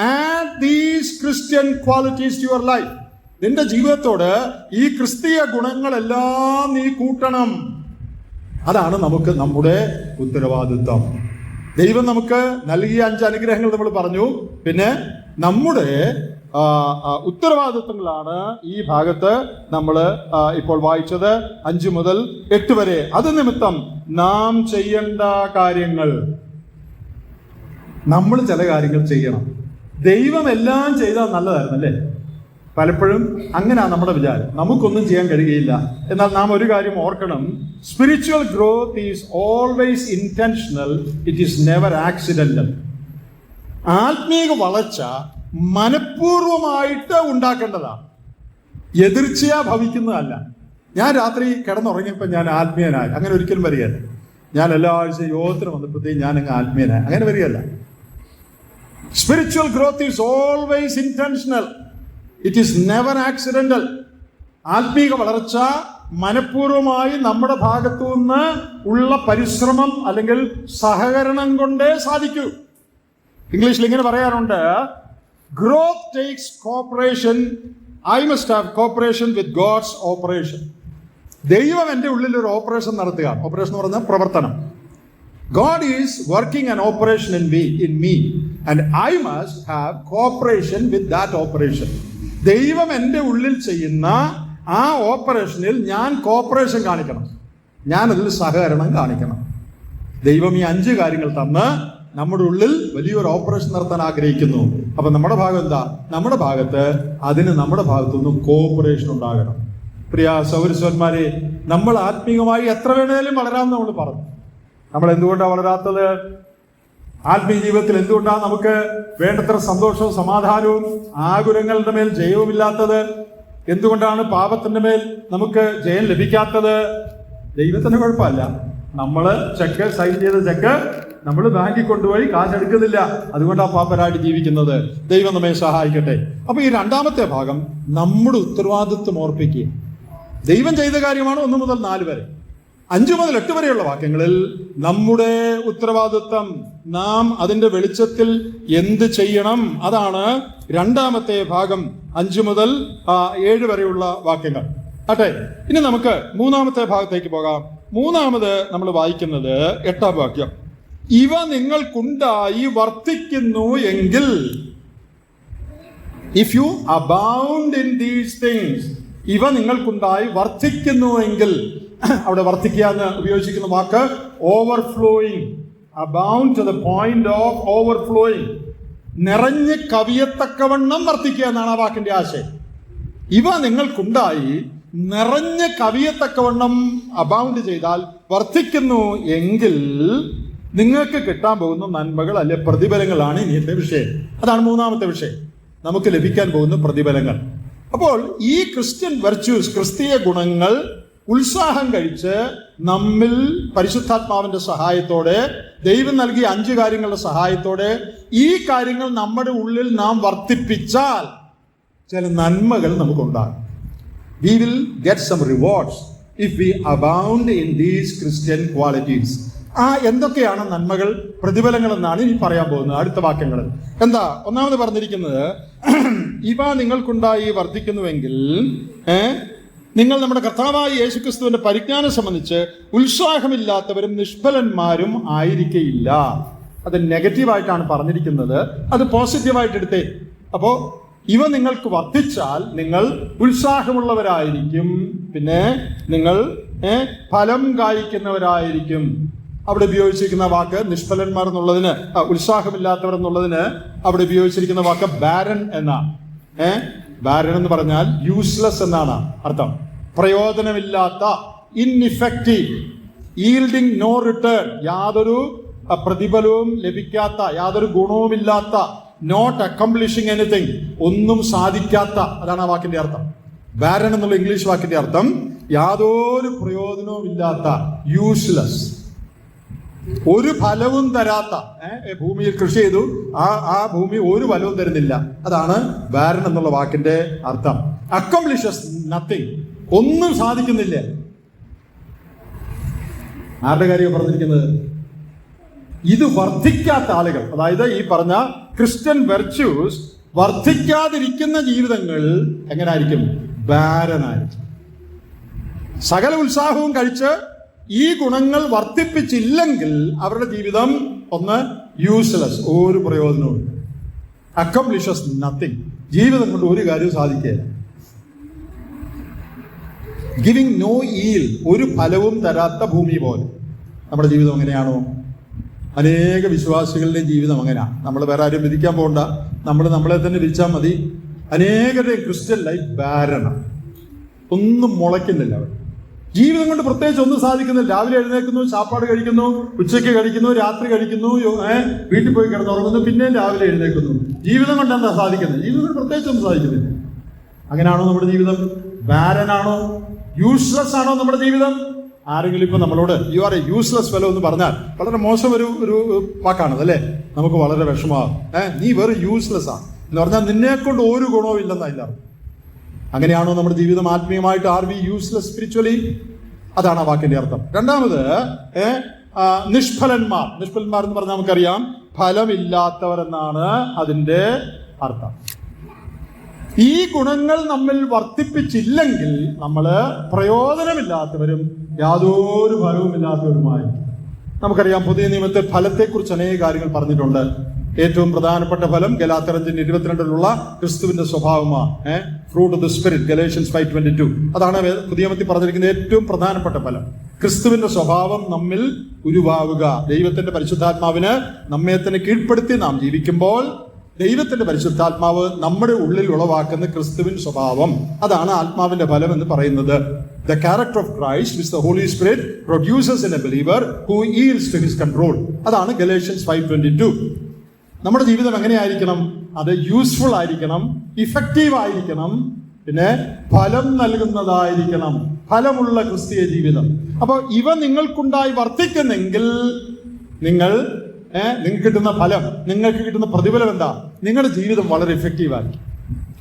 add these Christian qualities to your life. നിന്റെ ജീവിതത്തോട് ഈ ക്രിസ്തീയ ഗുണങ്ങളെല്ലാം നീ കൂട്ടണം. അതാണ് നമുക്ക് നമ്മുടെ ഉത്തരവാദിത്വം. ദൈവം നമുക്ക് നൽകിയ 5 അനുഗ്രഹങ്ങൾ നമ്മൾ പറഞ്ഞു. പിന്നെ നമ്മുടെ ഉത്തരവാദിത്വങ്ങളാണ് ഈ ഭാഗത്ത് നമ്മൾ ഇപ്പോൾ വായിച്ചത് 5 മുതൽ 8 വരെ. അത് നിമിത്തം നാം ചെയ്യേണ്ട കാര്യങ്ങൾ, നമ്മൾ ചില കാര്യങ്ങൾ ചെയ്യണം. ദൈവം എല്ലാം ചെയ്താൽ നല്ലതായിരുന്നു അല്ലേ? പലപ്പോഴും അങ്ങനെയാണ് നമ്മുടെ വിചാരം, നമുക്കൊന്നും ചെയ്യാൻ കഴിയുകയില്ല. എന്നാൽ നാം ഒരു കാര്യം ഓർക്കണം, spiritual growth is always intentional, it is never accidental. ആത്മീക വളർച്ച മനഃപൂർവമായിട്ട് ഉണ്ടാക്കേണ്ടതാണ്, എതിർച്ചയാ ഭവിക്കുന്നതല്ല. ഞാൻ രാത്രി കിടന്നുറങ്ങിയപ്പോൾ ഞാൻ ആത്മീയനായി, അങ്ങനെ ഒരിക്കലും വരികയല്ല. ഞാൻ എല്ലാ ആഴ്ചയും യോഗത്തിന് വന്നപ്പോഴത്തേക്കും ഞാൻ അങ്ങ് ആത്മീയനായി, അങ്ങനെ വരികയല്ല. Spiritual growth is always intentional. It is never accidental. ആത്മീക വളർച്ച മനഃപൂർവമായി നമ്മുടെ ഭാഗത്തു നിന്ന് ഉള്ള പരിശ്രമം അല്ലെങ്കിൽ സഹകരണം കൊണ്ടേ സാധിക്കൂ. ഇംഗ്ലീഷിൽ ഇങ്ങനെ പറയാറുണ്ട്, growth takes cooperation. I must have cooperation with God's operation. ദൈവം എൻ്റെ ഉള്ളിൽ ഒരു ഓപ്പറേഷൻ നടത്തുക. ഓപ്പറേഷൻ എന്ന് പറഞ്ഞാൽ പ്രവർത്തനം. God is working an operation in me and I must have cooperation with that operation. ദൈവം എൻ്റെ ഉള്ളിൽ ചെയ്യുന്ന ആ ഓപ്പറേഷനിൽ ഞാൻ കോപ്പറേഷൻ കാണിക്കണം, ഞാൻ അതിൽ സഹകരണം കാണിക്കണം. ദൈവം ഈ 5 കാര്യങ്ങൾ തന്ന് നമ്മുടെ ഉള്ളിൽ വലിയൊരു ഓപ്പറേഷൻ നടത്താൻ ആഗ്രഹിക്കുന്നു. അപ്പൊ നമ്മുടെ ഭാഗം എന്താ? നമ്മുടെ ഭാഗത്ത് അതിന് നമ്മുടെ ഭാഗത്തുനിന്നും കോപ്പറേഷൻ ഉണ്ടാകണം. പ്രിയ സഹോദരന്മാരെ, നമ്മൾ ആത്മീയമായി എത്ര വേണേലും വളരാമെന്ന് നമ്മൾ പറഞ്ഞു. നമ്മൾ എന്തുകൊണ്ടാണ് വളരാത്തത്? ആത്മീയ ജീവിതത്തിൽ എന്തുകൊണ്ടാണ് നമുക്ക് വേണ്ടത്ര സന്തോഷവും സമാധാനവും ആകുലങ്ങളുടെ മേൽ ജയവുമില്ലാത്തത്? എന്തുകൊണ്ടാണ് പാപത്തിന്റെ മേൽ നമുക്ക് ജയം ലഭിക്കാത്തത്? ദൈവത്തിന്റെ കുഴപ്പമല്ല. നമ്മള് സൈൻ ചെയ്ത ചെക്ക് നമ്മൾ ബാങ്കിൽ കൊണ്ടുപോയി കാശെടുക്കുന്നില്ല. അതുകൊണ്ടാണ് പാപ്പരായിട്ട് ജീവിക്കുന്നത്. ദൈവം നമ്മെ സഹായിക്കട്ടെ. അപ്പൊ ഈ 2ാമത്തെ ഭാഗം നമ്മുടെ ഉത്തരവാദിത്വം ഓർപ്പിക്കുക. ദൈവം ചെയ്ത കാര്യമാണ് 1 മുതൽ 4 വരെ. 5 മുതൽ 8 വരെയുള്ള വാക്യങ്ങളിൽ നമ്മുടെ ഉത്തരവാദിത്വം, നാം അതിന്റെ വെളിച്ചത്തിൽ എന്ത് ചെയ്യണം, അതാണ് 2ാമത്തെ ഭാഗം, 5 മുതൽ 7 വരെയുള്ള വാക്യങ്ങൾ. ആട്ടെ, ഇനി നമുക്ക് 3ാമത്തെ ഭാഗത്തേക്ക് പോകാം. 3ാമത് നമ്മൾ വായിക്കുന്നത് 8ാം വാക്യം. ഇവ നിങ്ങൾക്കുണ്ടായി വർദ്ധിക്കുന്നു എങ്കിൽ, if you abound in these things, ഇവ നിങ്ങൾക്കുണ്ടായി വർദ്ധിക്കുന്നു എങ്കിൽ, അവിടെ വർദ്ധിക്കുക എന്ന് ഉപയോഗിച്ചിരിക്കുന്ന വാക്ക് overflowing, abound to the point of overflowing, നിറഞ്ഞ് കവിയത്തക്കവണ്ണം വർദ്ധിക്കുക എന്നാണ് ആ വാക്കിന്റെ ആശയം. ഇവ നിങ്ങൾക്കുണ്ടായി നിറഞ്ഞ് കവിയത്തക്കവണ്ണം അബൗണ്ട് ചെയ്താൽ, വർദ്ധിക്കുന്നു എങ്കിൽ നിങ്ങൾക്ക് കിട്ടാൻ പോകുന്ന നന്മകൾ അല്ലെ പ്രതിഫലങ്ങളാണ് ഇനിയത്തെ വിഷയം. അതാണ് 3ാമത്തെ വിഷയം, നമുക്ക് ലഭിക്കാൻ പോകുന്ന പ്രതിഫലങ്ങൾ. അപ്പോൾ ഈ ക്രിസ്ത്യൻ വെർച്യൂസ്, ക്രിസ്തീയ ഗുണങ്ങൾ ഉത്സാഹം കഴിച്ച് നമ്മിൽ പരിശുദ്ധാത്മാവിന്റെ സഹായത്തോടെ, ദൈവം നൽകിയ 5 കാര്യങ്ങളുടെ സഹായത്തോടെ ഈ കാര്യങ്ങൾ നമ്മുടെ ഉള്ളിൽ നാം വർദ്ധിപ്പിച്ചാൽ ചില നന്മകൾ നമുക്കുണ്ടാകും. We will get some rewards if we abound in these Christian qualities. എന്തൊക്കെയാണ് നന്മകൾ, പ്രതിഫലങ്ങൾ എന്നാണ് ഇനി പറയാൻ പോകുന്നത് അടുത്ത വാക്യങ്ങൾ. എന്താ? 1ാമത് പറഞ്ഞിരിക്കുന്നത്, ഇവ നിങ്ങൾക്കുണ്ടായി വർദ്ധിക്കുന്നുവെങ്കിൽ നിങ്ങൾ നമ്മുടെ കർത്താവായ യേശുക്രിസ്തുവിന്റെ പരിജ്ഞാനം സംബന്ധിച്ച് ഉത്സാഹമില്ലാത്തവരും നിഷ്ഫലന്മാരും ആയിരിക്കയില്ല. അത് നെഗറ്റീവായിട്ടാണ് പറഞ്ഞിരിക്കുന്നത്, അത് പോസിറ്റീവായിട്ട് എടുത്തേ. അപ്പോ ഇവ നിങ്ങൾക്ക് വർദ്ധിച്ചാൽ നിങ്ങൾ ഉത്സാഹമുള്ളവരായിരിക്കും, പിന്നെ നിങ്ങൾ ഫലം കായ്ക്കുന്നവരായിരിക്കും. അവിടെ ഉപയോഗിച്ചിരിക്കുന്ന വാക്ക് നിഷ്ഫലന്മാർ എന്നുള്ളതിന്, ഉത്സാഹമില്ലാത്തവർ എന്നുള്ളതിന് അവിടെ ഉപയോഗിച്ചിരിക്കുന്ന വാക്ക് ബാരൻ എന്നാണ്. ബാരൻ എന്ന് പറഞ്ഞാൽ യൂസ്ലെസ് എന്നാണ് അർത്ഥം. പ്രയോജനമില്ലാത്ത, ഇൻഇഫക്റ്റീവ്, ഈൽഡിങ് നോ റിട്ടേൺ, യാതൊരു പ്രതിഫലവും ലഭിക്കാത്ത, യാതൊരു ഗുണവുമില്ലാത്ത, നോട്ട് അക്കംപ്ലിഷിങ് എനിത്തിങ്, ഒന്നും സാധിക്കാത്ത, അതാണ് ആ വാക്കിന്റെ അർത്ഥം. ബാരൻ എന്നുള്ള ഇംഗ്ലീഷ് വാക്കിന്റെ അർത്ഥം യാതൊരു പ്രയോജനവും ഇല്ലാത്ത, യൂസ്ലെസ്, ഒരു ഫലവും തരാത്ത. ഭൂമിയിൽ കൃഷി ചെയ്തു, ആ ഭൂമി ഒരു ഫലവും തരുന്നില്ല. അതാണ് ബാരൻ എന്നുള്ള വാക്കിന്റെ അർത്ഥം. അക്കംപ്ലിഷസ് നത്തിങ്, ഒന്നും സാധിക്കുന്നില്ല. ആരുടെ കാര്യമാണ് പറഞ്ഞിരിക്കുന്നത്? ഇത് വർദ്ധിക്കാത്ത ആളുകൾ, അതായത് ഈ പറഞ്ഞ ക്രിസ്ത്യൻ വെർച്യൂസ് വർദ്ധിക്കാതിരിക്കുന്ന ജീവിതങ്ങൾ എങ്ങനായിരിക്കും? ബാരനായിരിക്കും. സകല ഉത്സാഹവും കഴിച്ച് ഈ ഗുണങ്ങൾ വർദ്ധിപ്പിച്ചില്ലെങ്കിൽ അവരുടെ ജീവിതം ഒന്ന് യൂസ്ലെസ്, ഒരു പ്രയോജനവും, അക്കംപ്ലിഷസ് നത്തിങ്, ജീവിതം കൊണ്ട് ഒരു കാര്യവും സാധിക്കുകയില്ല. ഗിവിംഗ് നോ ഈൽ, ഒരു ഫലവും തരാത്ത ഭൂമി പോലെ. നമ്മുടെ ജീവിതം എങ്ങനെയാണോ? അനേക വിശ്വാസികളുടെ ജീവിതം അങ്ങനെയാണ്. നമ്മൾ വേറെ ആരും വിധിക്കാൻ പോകണ്ട, നമ്മൾ നമ്മളെ തന്നെ വിധിച്ചാൽ മതി. അനേകരുടെ ക്രിസ്ത്യൻ ലൈഫ് ബാരനാണ്, ഒന്നും മുളയ്ക്കുന്നില്ല. അവർ ജീവിതം കൊണ്ട് പ്രത്യേകിച്ച് ഒന്നും സാധിക്കുന്നില്ല. രാവിലെ എഴുന്നേൽക്കുന്നു, ചാപ്പാട് കഴിക്കുന്നു, ഉച്ചയ്ക്ക് കഴിക്കുന്നു, രാത്രി കഴിക്കുന്നു, വീട്ടിൽ പോയി കിടന്നുറങ്ങുന്നു, പിന്നെയും രാവിലെ എഴുന്നേൽക്കുന്നു. ജീവിതം കൊണ്ട് എന്താ സാധിക്കുന്നത്? ജീവിതം കൊണ്ട് പ്രത്യേകിച്ച് ഒന്നും സാധിക്കുന്നില്ല. അങ്ങനെയാണോ നമ്മുടെ ജീവിതം? ബാരനാണോ? യൂസ്ലെസ് ആണോ നമ്മുടെ ജീവിതം? ആരെങ്കിലും ഇപ്പൊ നമ്മളോട് you are A useless fellow എന്ന് പറഞ്ഞാൽ വളരെ മോശം ഒരു വാക്കാണത് അല്ലേ? നമുക്ക് വളരെ വിഷമമാകും. നീ വെറും യൂസ്ലെസ് ആണ് എന്ന് പറഞ്ഞാൽ നിന്നെ കൊണ്ട് ഒരു ഗുണവും ഇല്ലെന്നല്ല. അങ്ങനെയാണോ നമ്മുടെ ജീവിതം ആത്മീയമായിട്ട്? Are we useless spiritually? അതാണ് ആ വാക്കിന്റെ അർത്ഥം. രണ്ടാമത് നിഷ്ഫലന്മാർ. നിഷ്ഫലന്മാർ എന്ന് പറഞ്ഞാൽ നമുക്കറിയാം ഫലമില്ലാത്തവർ എന്നാണ് അതിന്റെ അർത്ഥം. ഈ ഗുണങ്ങൾ നമ്മിൽ വർദ്ധിപ്പിച്ചില്ലെങ്കിൽ നമ്മൾ പ്രയോജനമില്ലാത്തവരും യാതൊരു ഫലവുമില്ലാത്തവരുമായി. നമുക്കറിയാം, പുതിയ നിയമത്തിൽ ഫലത്തെക്കുറിച്ച് അനേക കാര്യങ്ങൾ പറഞ്ഞിട്ടുണ്ട്. ഏറ്റവും പ്രധാനപ്പെട്ട ഫലം ഗലാത്യർ 5:22 ക്രിസ്തുവിന്റെ സ്വഭാവമാണ്. Fruit of the spirit, Galatians 5:22. അതാണ് പുതിയ നിയമത്തിൽ പറഞ്ഞിരിക്കുന്ന ഏറ്റവും പ്രധാനപ്പെട്ട ഫലം. ക്രിസ്തുവിന്റെ സ്വഭാവം നമ്മിൽ ഉരുവാവുക. ദൈവത്തിന്റെ പരിശുദ്ധാത്മാവിന് നമ്മെ തന്നെ കീഴ്പ്പെടുത്തി നാം ജീവിക്കുമ്പോൾ ദൈവത്തിന്റെ പരിശുദ്ധാത്മാവ് നമ്മുടെ ഉള്ളിൽ ഉളവാക്കുന്ന ക്രിസ്തുവിൻ സ്വഭാവം, അതാണ് ആത്മാവിന്റെ ഫലം എന്ന് പറയുന്നത്. The character of Christ which the Holy Spirit produces in a believer who yields to his control. അതാണ് ഗലേഷ്യൻസ് 5:22. നമ്മുടെ ജീവിതം എങ്ങനെയായിരിക്കണം? അത് യൂസ്ഫുൾ ആയിരിക്കണം, ഇഫക്റ്റീവ് ആയിരിക്കണം, പിന്നെ ഫലം നൽകുന്നതായിരിക്കണം. ഫലമുള്ള ക്രിസ്തീയ ജീവിതം. അപ്പോൾ ഇവ നിങ്ങൾക്കുണ്ടായി വർദ്ധിക്കുന്നെങ്കിൽ നിങ്ങൾക്ക് കിട്ടുന്ന ഫലം, നിങ്ങൾക്ക് കിട്ടുന്ന പ്രതിഫലം എന്താ? നിങ്ങളുടെ ജീവിതം വളരെ ഇഫക്റ്റീവായിരിക്കും.